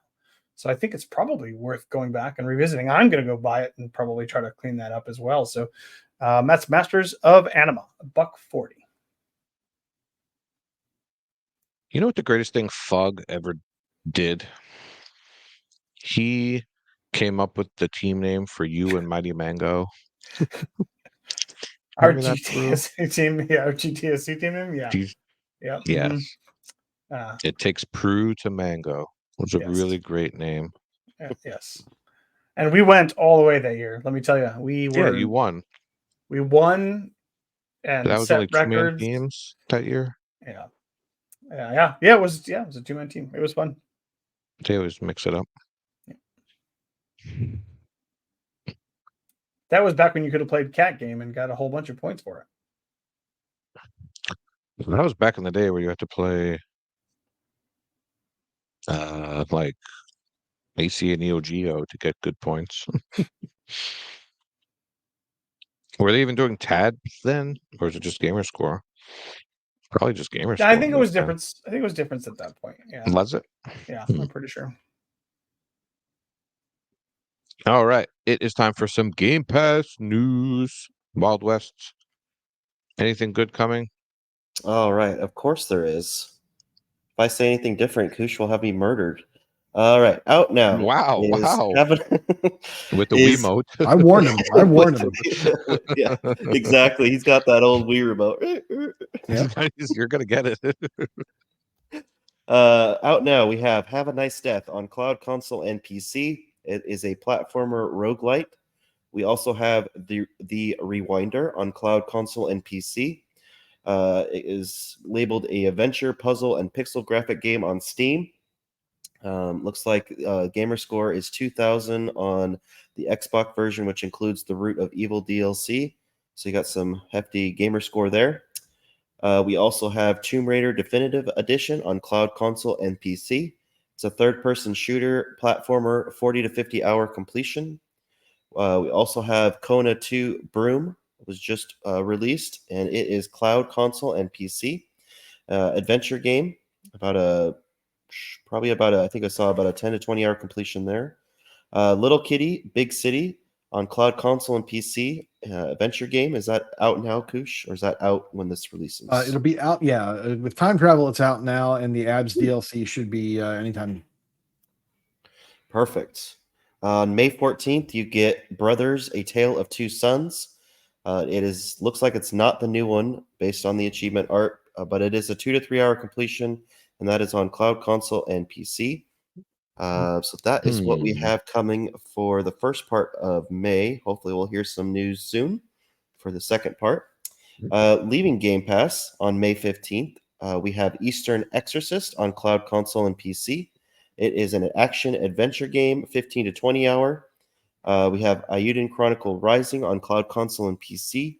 So I think it's probably worth going back and revisiting. I'm going to go buy it and probably try to clean that up as well. So that's Masters of Anima, $1.40. You know what the greatest thing Fug ever did? He came up with the team name for you and Mighty Mango. Our GTSC team, our GTSC team name, yeah. Yes. It takes Prue to Mango. It was a really great name. Yes. And we went all the way that year. Let me tell you, you won. We won and That was set only 2-man records. games that year. Yeah. Yeah. It was a 2-man team. It was fun. They always mix it up. That was back when you could have played cat game and got a whole bunch of points for it. That was back in the day where you had to play like AC and Neo Geo to get good points. Were they even doing TAD then, or is it just Gamer Score? Probably just Gamer Score. I think it was different. I think it was different at that point. Yeah. Was it? Yeah, Hmm. I'm pretty sure. All right, it is time for some Game Pass news. Wild West. Anything good coming? All right, of course there is. If I say anything different, Kush will have me murdered. All right, out now. Wow, is wow. With the is- Wiimote. I warned him. I warned him. Yeah, exactly. He's got that old Wii remote. Yeah. You're gonna get it. Out now, we have a Nice Death on cloud, console, and PC. It is a platformer roguelite. We also have the Rewinder on cloud, console, and PC. It is labeled a adventure, puzzle, and pixel graphic game on Steam. Looks like gamer score is 2000 on the Xbox version, which includes the Root of Evil DLC. So you got some hefty gamer score there. We also have Tomb Raider Definitive Edition on cloud, console, and PC. It's a third-person shooter platformer, 40 to 50 hour completion. We also have Kona 2 Broom. It was just released, and it is cloud, console, and PC. Adventure game, probably about I think I saw about a 10 to 20 hour completion there. Little Kitty, Big City on cloud, console, and PC. Adventure game, is that out now, Kush, or is that out when this releases? It'll be out. Yeah. With time travel, it's out now, and the Abs DLC should be anytime. Perfect. On May 14th, you get Brothers: A Tale of Two Sons. Looks like it's not the new one based on the achievement art, but it is a 2 to 3 hour completion, and that is on cloud, console, and PC. So that is what we have coming for the first part of May. Hopefully, we'll hear some news soon for the second part. Leaving Game Pass on May 15th, we have Eastern Exorcist on cloud, console, and PC. It is an action adventure game, 15 to 20 hour. We have Ayuden Chronicle Rising on cloud, console, and PC.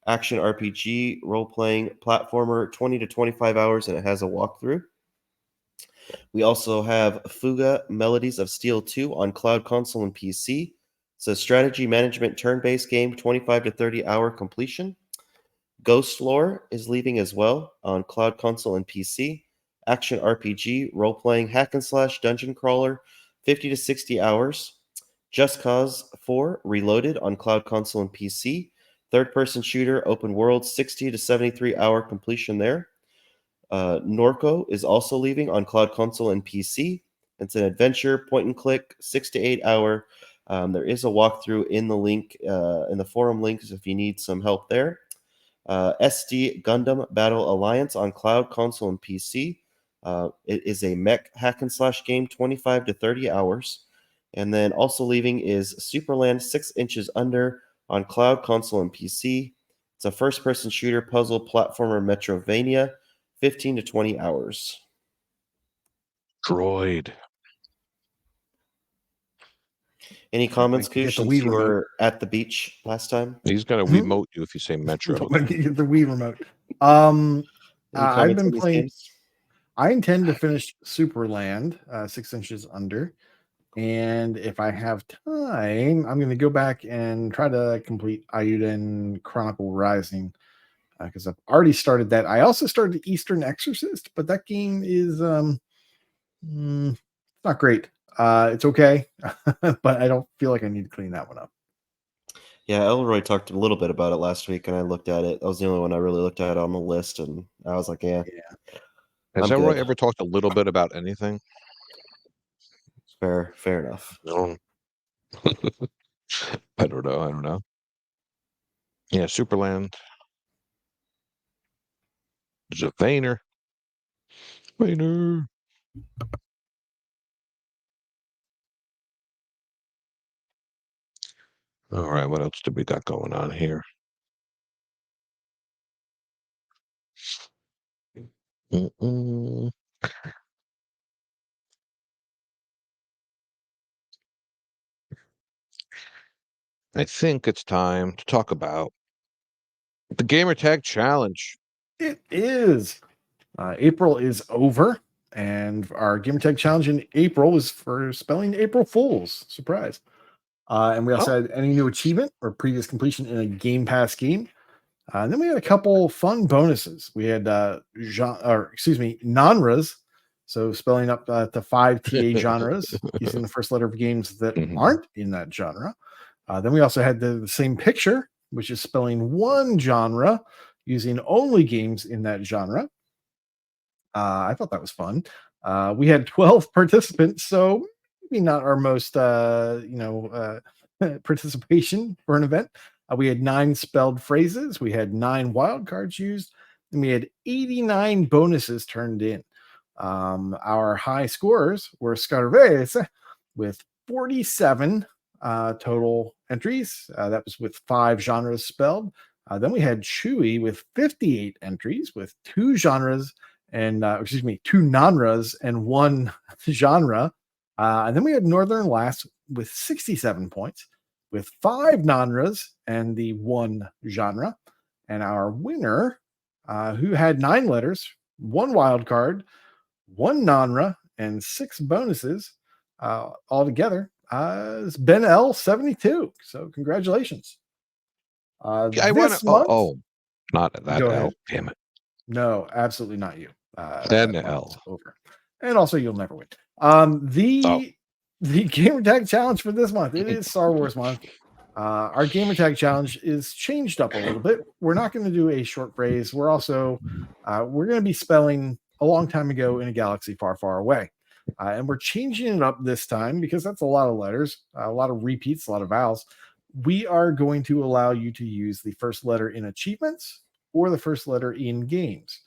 Action RPG, role-playing platformer, 20 to 25 hours, and it has a walkthrough. We also have Fuga Melodies of Steel 2 on cloud, console, and PC. It's a strategy management turn-based game, 25 to 30 hour completion. Ghost Lore is leaving as well on cloud, console, and PC. Action RPG, role-playing hack and slash dungeon crawler, 50 to 60 hours. Just Cause 4 Reloaded on cloud, console, and PC. Third-person shooter, open world, 60 to 73 hour completion there. Norco is also leaving on cloud, console, and PC. It's an adventure, point and click, 6 to 8 hour. There is a walkthrough in the link in the forum links if you need some help there. SD Gundam Battle Alliance on cloud, console, and PC. It is a mech hack and slash game, 25 to 30 hours. And then also leaving is Superland 6 Inches Under on cloud, console, and PC. It's a first-person shooter, puzzle, platformer, Metrovania, 15 to 20 hours. Droid. Any comments, Like to get Kush, the since Wii you remote. were at the beach last time? He's gonna Hmm? Wiimote you if you say Metro. Don't want to get the Wii remote. Any I've comments been on these playing. games? I intend to finish Superland, 6 Inches Under, and if I have time, I'm going to go back and try to complete Ayuden Chronicle Rising because I've already started that. I also started Eastern Exorcist, but that game is not great. It's okay, but I don't feel like I need to clean that one up. Yeah, Elroy talked a little bit about it last week, and I looked at it. That was the only one I really looked at on the list, and I was like, yeah. Has I'm Elroy good. ever talked a little bit about anything? Fair enough. No. I don't know. Yeah, Superland. There's a Vayner. All right, what else do we got going on here? Mm-mm. I think it's time to talk about the Gamertag Challenge. It is. April is over, and our Gamertag challenge in April was for spelling April Fools. Surprise. And we also had any new achievement or previous completion in a Game Pass game. And then we had a couple fun bonuses. We had genres. So spelling up to 5 TA genres using the first letter of games that Mhm. aren't in that genre. Then we also had the same picture, which is spelling one genre using only games in that genre. I thought that was fun. We had 12 participants, so maybe not our most, participation for an event. We had 9 spelled phrases. We had 9 wild cards used, and we had 89 bonuses turned in. Our high scorers were Scarvese with 47 total entries. That was with 5 genres spelled. Then we had Chewy with 58 entries with 2 genres and 2 non-res and 1 genre. And then we had Northern Last with 67 points with 5 non-res and the 1 genre. And our winner, who had 9 letters, 1 wild card, 1 non-ra, and 6 bonuses altogether, is Ben L 72. So congratulations. I want This to. month, Not that Go L. ahead. Damn it. No, absolutely not you. Then that month L. is over. And also you'll never win. The Gamer Tag Challenge for this month, it is Star Wars month. Our Gamer Tag Challenge is changed up a little bit. We're not going to do a short phrase. We're also we're going to be spelling a long time ago in a galaxy far, far away. And we're changing it up this time because that's a lot of letters, a lot of repeats, a lot of vowels. We are going to allow you to use the first letter in achievements or the first letter in games.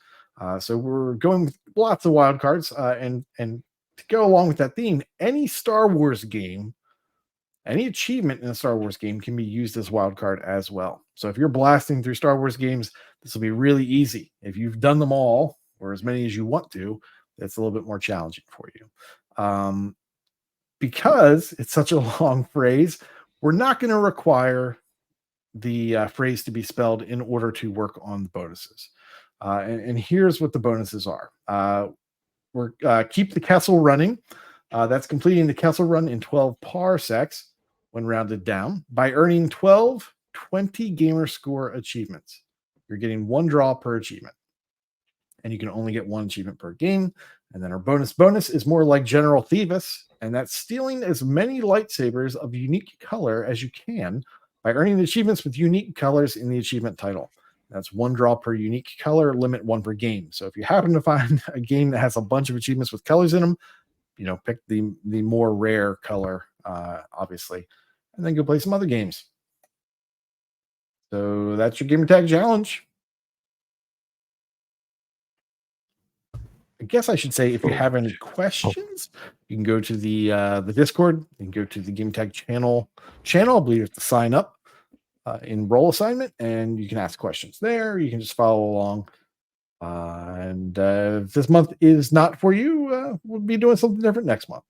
So we're going with lots of wild cards, and to go along with that theme, any Star Wars game, any achievement in a Star Wars game can be used as wild card as well. So if you're blasting through Star Wars games, this will be really easy. If you've done them all or as many as you want to, it's a little bit more challenging for you. Because it's such a long phrase, we're not going to require the phrase to be spelled in order to work on the bonuses. And here's what the bonuses are. We're keep the castle running. That's completing the castle run in 12 parsecs when rounded down by earning 20 gamer score achievements. You're getting 1 draw per achievement. And you can only get 1 achievement per game. And then our bonus is more like General Thieves, and that's stealing as many lightsabers of unique color as you can by earning achievements with unique colors in the achievement title. That's 1 draw per unique color, limit 1 per game. So if you happen to find a game that has a bunch of achievements with colors in them, pick the more rare color, obviously, and then go play some other games. So that's your Gamer Tag Challenge. I guess I should say, if you have any questions, you can go to the Discord. You can go to the Game Tag channel. I believe you have to sign up in role assignment, and you can ask questions there. You can just follow along. And if this month is not for you, we'll be doing something different next month.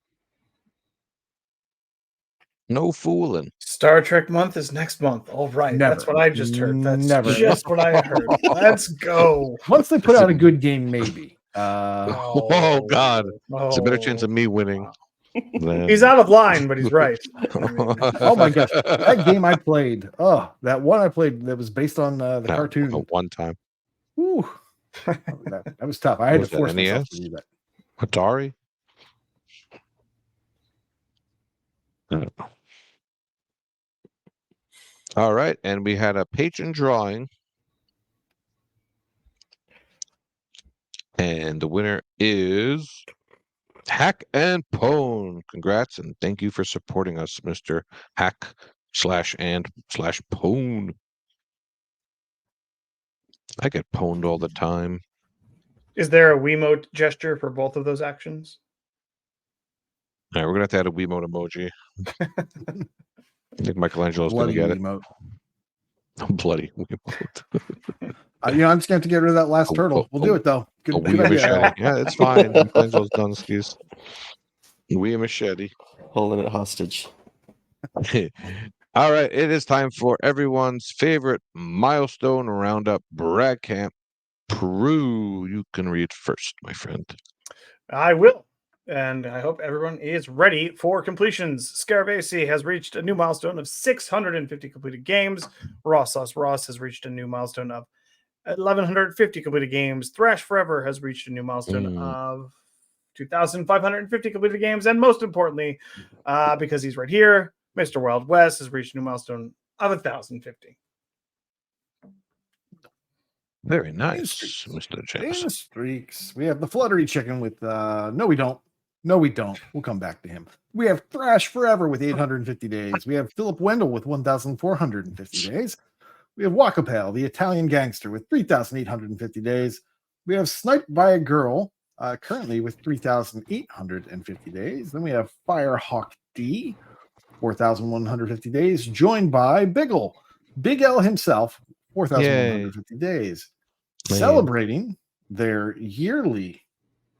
No fooling. Star Trek month is next month. All right. Never. That's what I just heard. That's Never. just what I heard. Let's go. Once they put out a good game, maybe. Oh, God. It's a better chance of me winning. He's out of line, but he's right. Oh my gosh, that game I played. Oh, that one I played that was based on the cartoon. One time. Ooh, that was tough. I had to force myself to do that. Atari. All right, and we had a patron drawing, and the winner is Hack and Pone. Congrats and thank you for supporting us, Mr. Hack/and/Pone. I get pwned all the time. Is there a Wiimote gesture for both of those actions? All right, we're gonna have to add a Wiimote emoji. I think Michelangelo's Bloody gonna get Wiimote. it. Bloody Wiimote. I'm just gonna have to get rid of that last turtle. We'll do it though. Good, A good Wii idea. machete. Yeah, it's fine. I'm playing those Dunskies. Wii machete. Holding it hostage. All right, it is time for everyone's favorite milestone roundup, Brad Camp. Peru, you can read first, my friend. I will. And I hope everyone is ready for completions. Scarabesi has reached a new milestone of 650 completed games. Ross has reached a new milestone of 1,150 completed games. Thrash Forever has reached a new milestone of 2,550 completed games. And most importantly, because he's right here, Mr. Wild West has reached a new milestone of 1,050. Very nice, streaks. Mr. In Jameson. the streaks, we have the Fluttery Chicken with no, we don't. No, we don't. We'll come back to him. We have Thrash Forever with 850 days. We have Philip Wendell with 1,450 days. We have Wakapel, the Italian gangster, with 3,850 days. We have Sniped by a Girl, currently with 3,850 days. Then we have Firehawk D, 4,150 days, joined by Biggle, Big L himself, 4,150 days. Man. Celebrating their yearly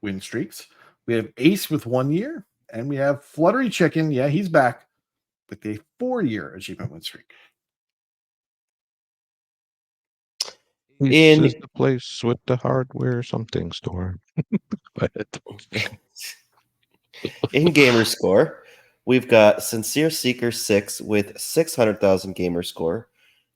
win streaks, we have Ace with 1 year, and we have Fluttery Chicken. Yeah, he's back with a 4-year achievement win streak. This is the place with the hardware something store. Go ahead. In gamer score, we've got Sincere Seeker 6 with 600,000 gamer score,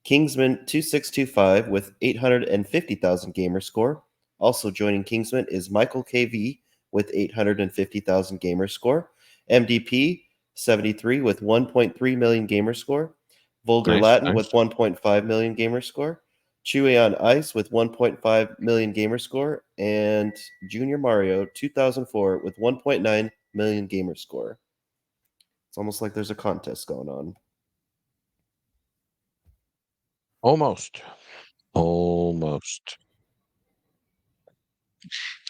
Kingsman 2625 with 850,000 gamer score. Also joining Kingsman is Michael KV with 850,000 gamer score, MDP 73 with 1.3 million gamer score, Vulgar Nice, Latin nice. with 1.5 million gamer score, Chewy on Ice with 1.5 million gamer score, and Junior Mario 2004 with 1.9 million gamer score. It's almost like there's a contest going on. Almost. Almost.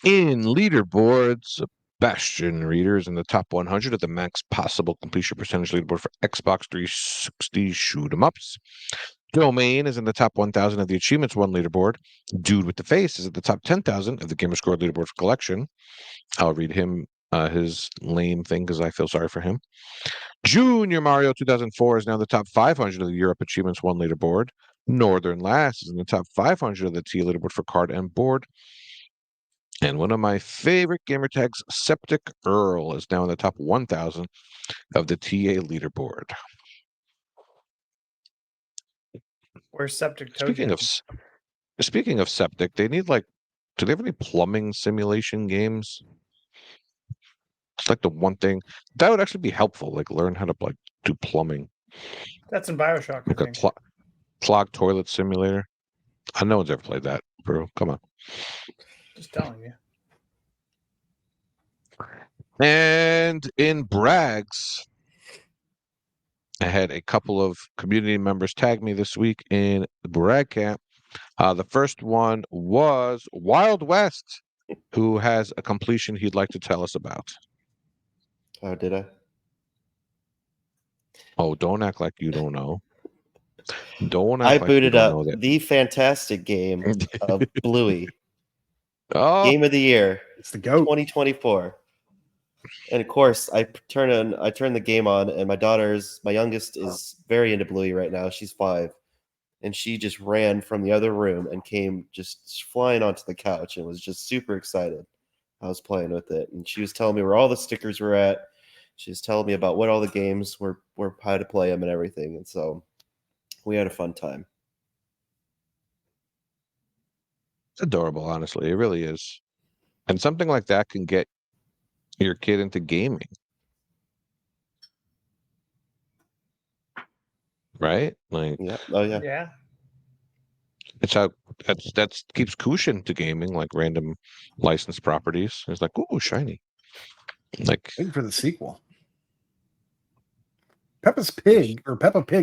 In leaderboards, Bastion readers in the top 100 of the max possible completion percentage leaderboard for Xbox 360 shoot 'em ups. Domain is in the top 1,000 of the Achievements 1 leaderboard. Dude with the Face is at the top 10,000 of the Gamerscore leaderboard for collection. I'll read him his lame thing because I feel sorry for him. Junior Mario 2004 is now the top 500 of the Europe Achievements 1 leaderboard. Northern Last is in the top 500 of the T leaderboard for card and board. And one of my favorite gamer tags, Septic Earl, is now in the top 1,000 of the TA leaderboard. Where's Septic Toad? Speaking of septic, they need do they have any plumbing simulation games? It's like the one thing that would actually be helpful, like learn how to do plumbing. That's in Bioshock, I Like a think. clogged toilet simulator. No one's ever played that, bro. Come on. Just telling you. And in brags, I had a couple of community members tag me this week in the brag camp. The first one was Wild West, who has a completion he'd like to tell us about. Oh, did I? Oh, don't act like you don't know. Don't act I like you booted don't up know that. the fantastic game of Bluey. Oh, Game of the year, It's the GOAT. 2024. And of course, I turn the game on, and my youngest is very into Bluey right now. She's 5, and she just ran from the other room and came just flying onto the couch and was just super excited. I was playing with it, and she was telling me where all the stickers were at. She was telling me about what all the games were, how to play them, and everything. And so we had a fun time. it's adorable, honestly. It really is. And something like that can get your kid into gaming. Right? Like Yeah. Oh yeah. Yeah. it's how that keeps Kushin to gaming, like random licensed properties. It's like, ooh, shiny. Like Waiting for the sequel. Peppa Pig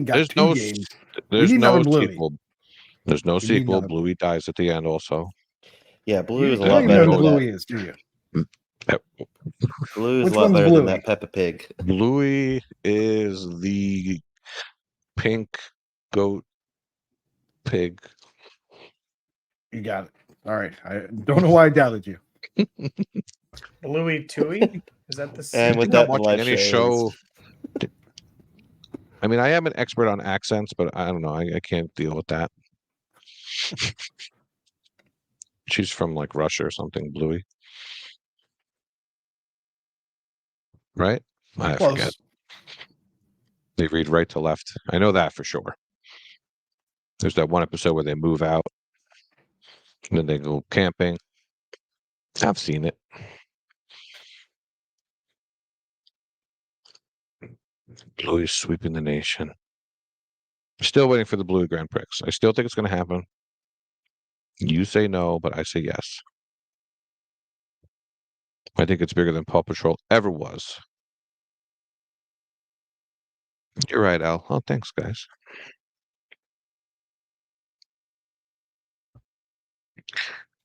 got there's 2 no games. there's need no another Bluey. sequel. There's no We need sequel. another Bluey dies at the end also. Yeah. Bluey was a You lot don't even know better who than Bluey that. is, do you? Bluey was Which a lot one's better than Bluey? that Peppa Pig. Bluey is the pink goat pig. You got it. All right. I don't know why I doubted you. Bluey Tui? Is that the And same? with Not that, the watching live any show show. I mean, I am an expert on accents, but I don't know. I can't deal with that. She's from like Russia or something, Bluey. Right? I Close. forget. They read right to left. I know that for sure. There's that one episode where they move out and then they go camping. I've seen it. Bluey's sweeping the nation. Still waiting for the Bluey Grand Prix. I still think it's going to happen. You say no, but I say yes. I think it's bigger than Paw Patrol ever was. You're right, Al. Oh, thanks, guys.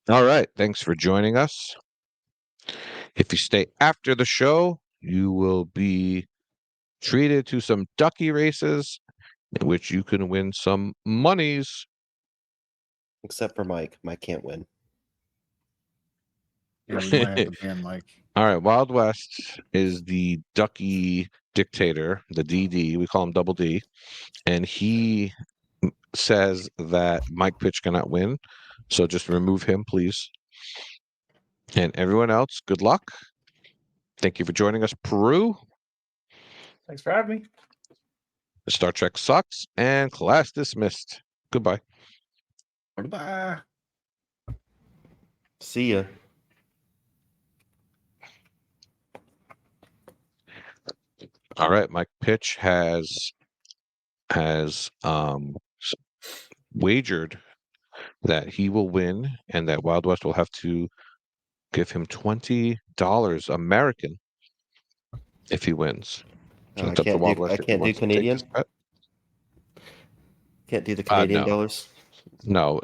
All right. Thanks for joining us. If you stay after the show, you will be treated to some ducky races in which you can win some monies. except for Mike. Mike can't win. Yeah, we might have to ban Mike. All right. Wild West is the ducky dictator, the DD. We call him Double D. And he says that Mike Pitch cannot win. So just remove him, please. And everyone else, good luck. Thank you for joining us, Peru. Thanks for having me. Star Trek sucks and class dismissed. Goodbye. Goodbye. See ya. All right, Mike Pitch has wagered that he will win and that Wild West will have to give him $20 American if he wins. So I it's up to can't Wild do. West I if he can't do wants to take Canadian. this bet. Can't do the Canadian no. dollars. No,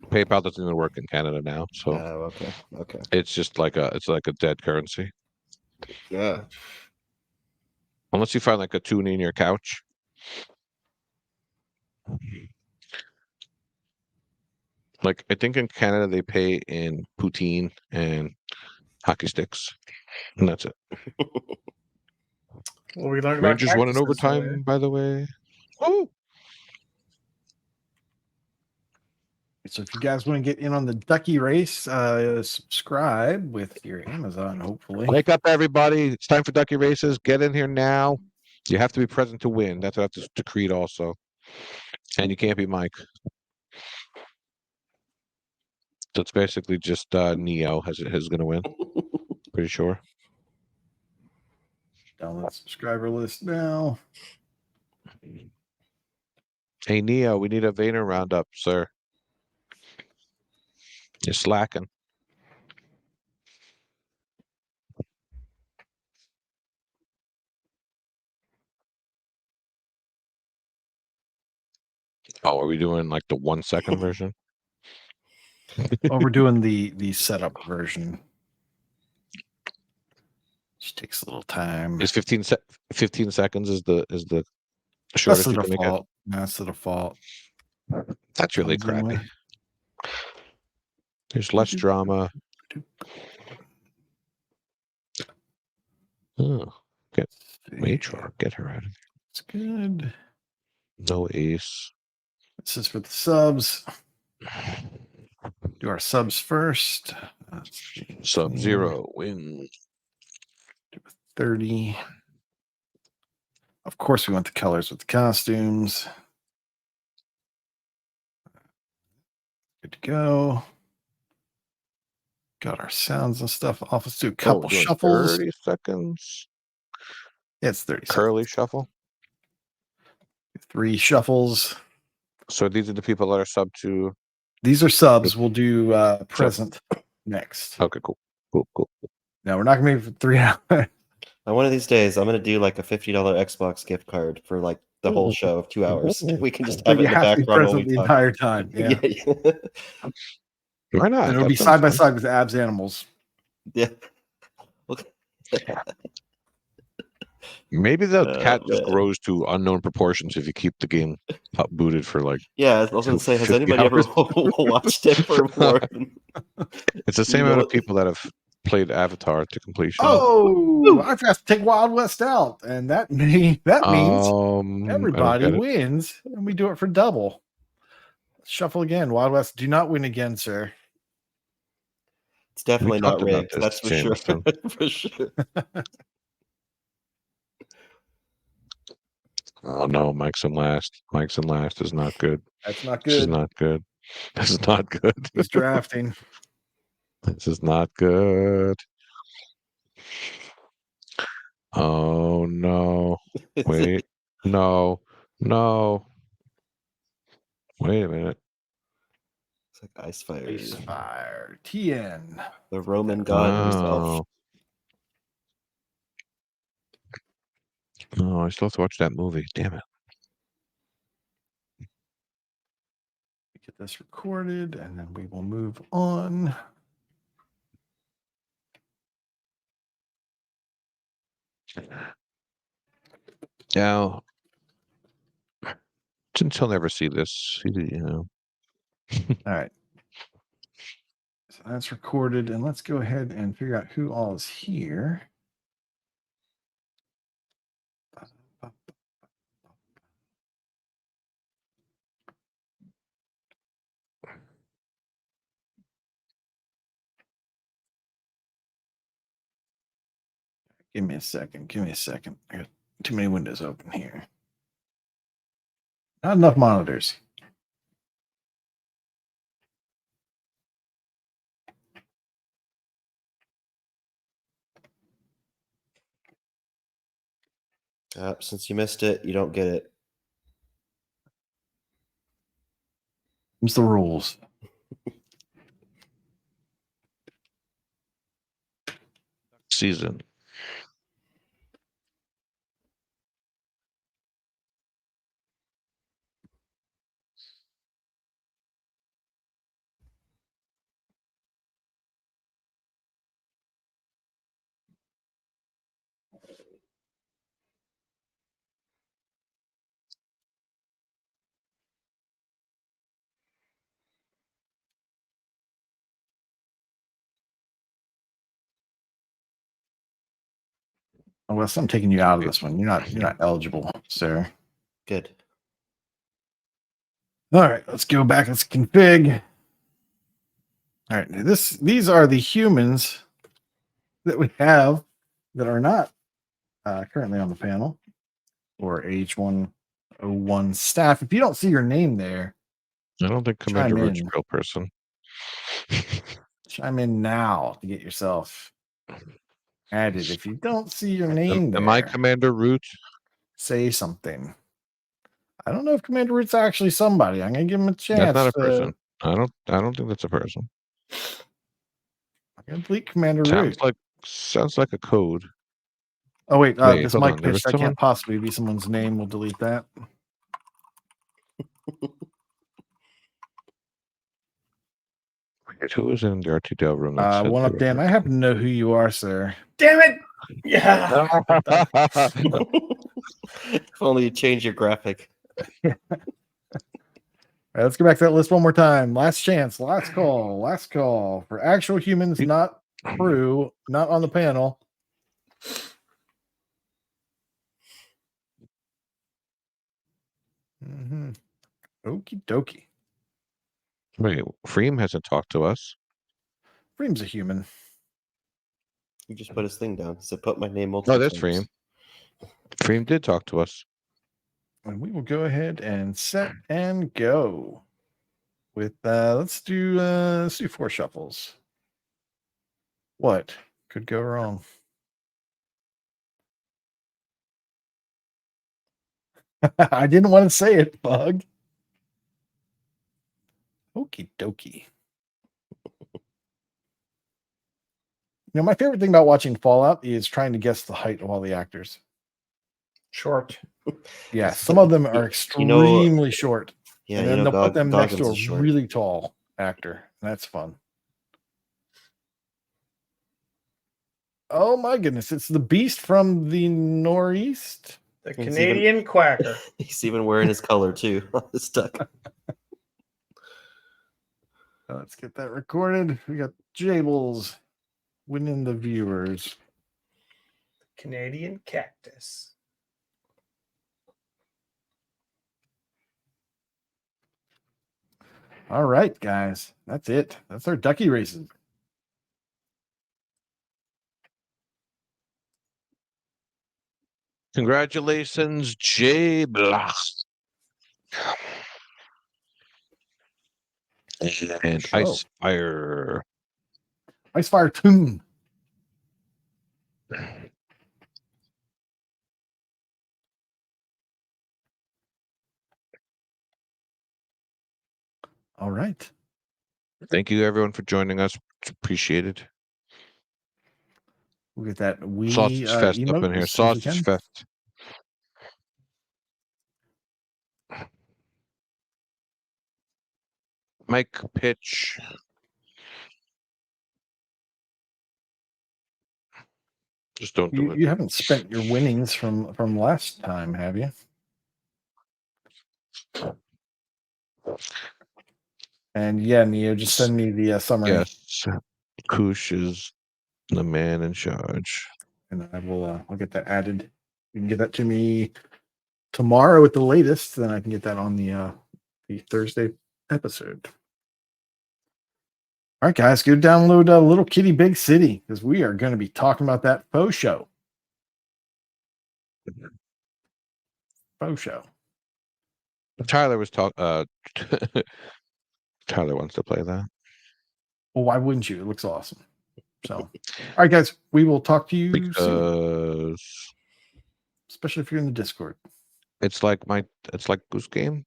PayPal doesn't even work in Canada now, so Oh, okay. Okay. it's just like a dead currency. Yeah. Unless you find like a toonie in your couch. Like I think in Canada they pay in poutine and hockey sticks, and that's it. Well, we learned about Rangers won in cactuses overtime, today. by the way. Woo! So if you guys want to get in on the ducky race, subscribe with your Amazon, hopefully. Wake up, everybody! It's time for ducky races. Get in here now. You have to be present to win. That's what I have to decreed also, and you can't be Mike. So it's basically just Neo is going to win. Pretty sure. Down that subscriber list now. Hey Neo, we need a Vayner roundup, sir. You're slacking. Oh, are we doing like the 1 second version? Oh, we're doing the setup version. Just takes a little time. Is 15 seconds is the That's shortest the you can make it? default. That's the default. That's really Comes in crappy. with- There's less drama. Oh, Matriarch, get her out of It's good. here. No ace. This is for the subs. Do our subs first. Sub-Zero win. 30. Of course, we want the colors with the costumes. Good to go. Got our sounds and stuff off. Let's do a couple doing shuffles. 30 seconds. Yeah, it's 30 Curly seconds. shuffle. 3 shuffles. So these are the people that are sub to. These are subs. We'll do present next. Okay, cool. Cool. No, we're not going to make it for 3 hours. One of these days, I'm gonna do like a $50 Xbox gift card for like the whole show of 2 hours. We can just have But it you in the have to be background while present we the talk. entire time. Yeah. Yeah. Why not? And it'll That be sounds side by fun. side with abs animals. Yeah. Okay. Maybe the cat just man. grows to unknown proportions if you keep the game booted for like. Yeah, I was going to say, has 50 anybody ever hours. watched it for more than... It's the You same know amount of what? people that have played Avatar to completion. Oh, I forgot to take Wild West out, and that means I don't everybody get it. wins, and we do it for double. Shuffle again. Wild West, do not win again, sir. It's definitely not talked about rigged. this, That's for sure. Jameson. For sure. Oh no, Mike's in last. Mike's in last is not good. That's not This is good. not good. This is not good. This drafting. This is not good. Oh no. Wait. No. No. Wait a minute. It's like Ice Fire. Ice Fire. TN. The Roman god himself. Wow. Oh, I still have to watch that movie. Damn it. Get this recorded, and then we will move on. Now, since he'll never see this, All right. So that's recorded, and let's go ahead and figure out who all is here. Give me a second. Give me a second. I got too many windows open here. Not enough monitors. Since you missed it, you don't get it. It's the rules. season. Unless I'm taking you out of this one. You're not eligible, sir. Good. All right, let's go back. Let's config. All right, these are the humans that we have that are not currently on the panel or H101 staff. If you don't see your name there, I don't think Commander Chime Root's a in. real person. chime in now to get yourself added. If you don't see your name Am I there, Commander Root? say something. I don't know if Commander Root's actually somebody. I'm gonna give him a chance. That's not a person. I don't think that's a person. I'm gonna delete Commander Root. Sounds like a code. Oh wait, Wait, this hold mic on, there was pitch. That someone- can't possibly be someone's name. We'll delete that. Wait, who was in the RTDL room? that said One they up, were Dan. I happen to know who you are, sir. Damn it! Yeah. If only you change your graphic. All right, let's go back to that list one more time. Last chance, last call for actual humans, not crew, not on the panel. Okie dokie. Wait, Freem hasn't talked to us. Freem's a human. He just put his thing down. He said, put my name multiple Oh, that's times. Freem. Freem did talk to us. And we will go ahead and set and go with let's do 4 shuffles. What could go wrong? I didn't want to say it, Bug. Okie dokie. My favorite thing about watching Fallout is trying to guess the height of all the actors. Short. Yeah, some of them are extremely short. Yeah, and then they'll put them next to Goggins is a short. really tall actor. That's fun. Oh my goodness! It's the beast from the northeast. The even- Canadian Quacker. He's even wearing his color too on his duck. Let's get that recorded. We got Jables winning the viewers. Canadian Cactus. All right, guys. That's it. That's our ducky races. Congratulations, Jay Block. And Show. Ice Fire. Icefire Tomb. All right. Thank you, everyone, for joining us. It's appreciated. We'll get that wee Sausage Fest up emote in here. as soon as we Sausage can. Fest. Mike pitch. Just don't do You, it. you haven't spent your winnings from last time, have you? And yeah, Neo, just send me the summary, Yes. Koosh is the man in charge. and I will. I'll get that added. You can get that to me tomorrow at the latest. Then I can get that on the Thursday episode. All right, guys, go download Little Kitty Big City because we are going to be talking about that faux show. Faux show. Tyler was talking. Tyler wants to play that. Well, why wouldn't you? It looks awesome. So, all right, guys, we will talk to you soon, Because especially if you're in the Discord. it's like Goose Game.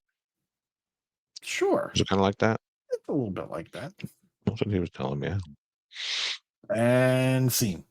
Sure, Is it kind of like that? it's a little bit like that. That's what he was telling me. And scene.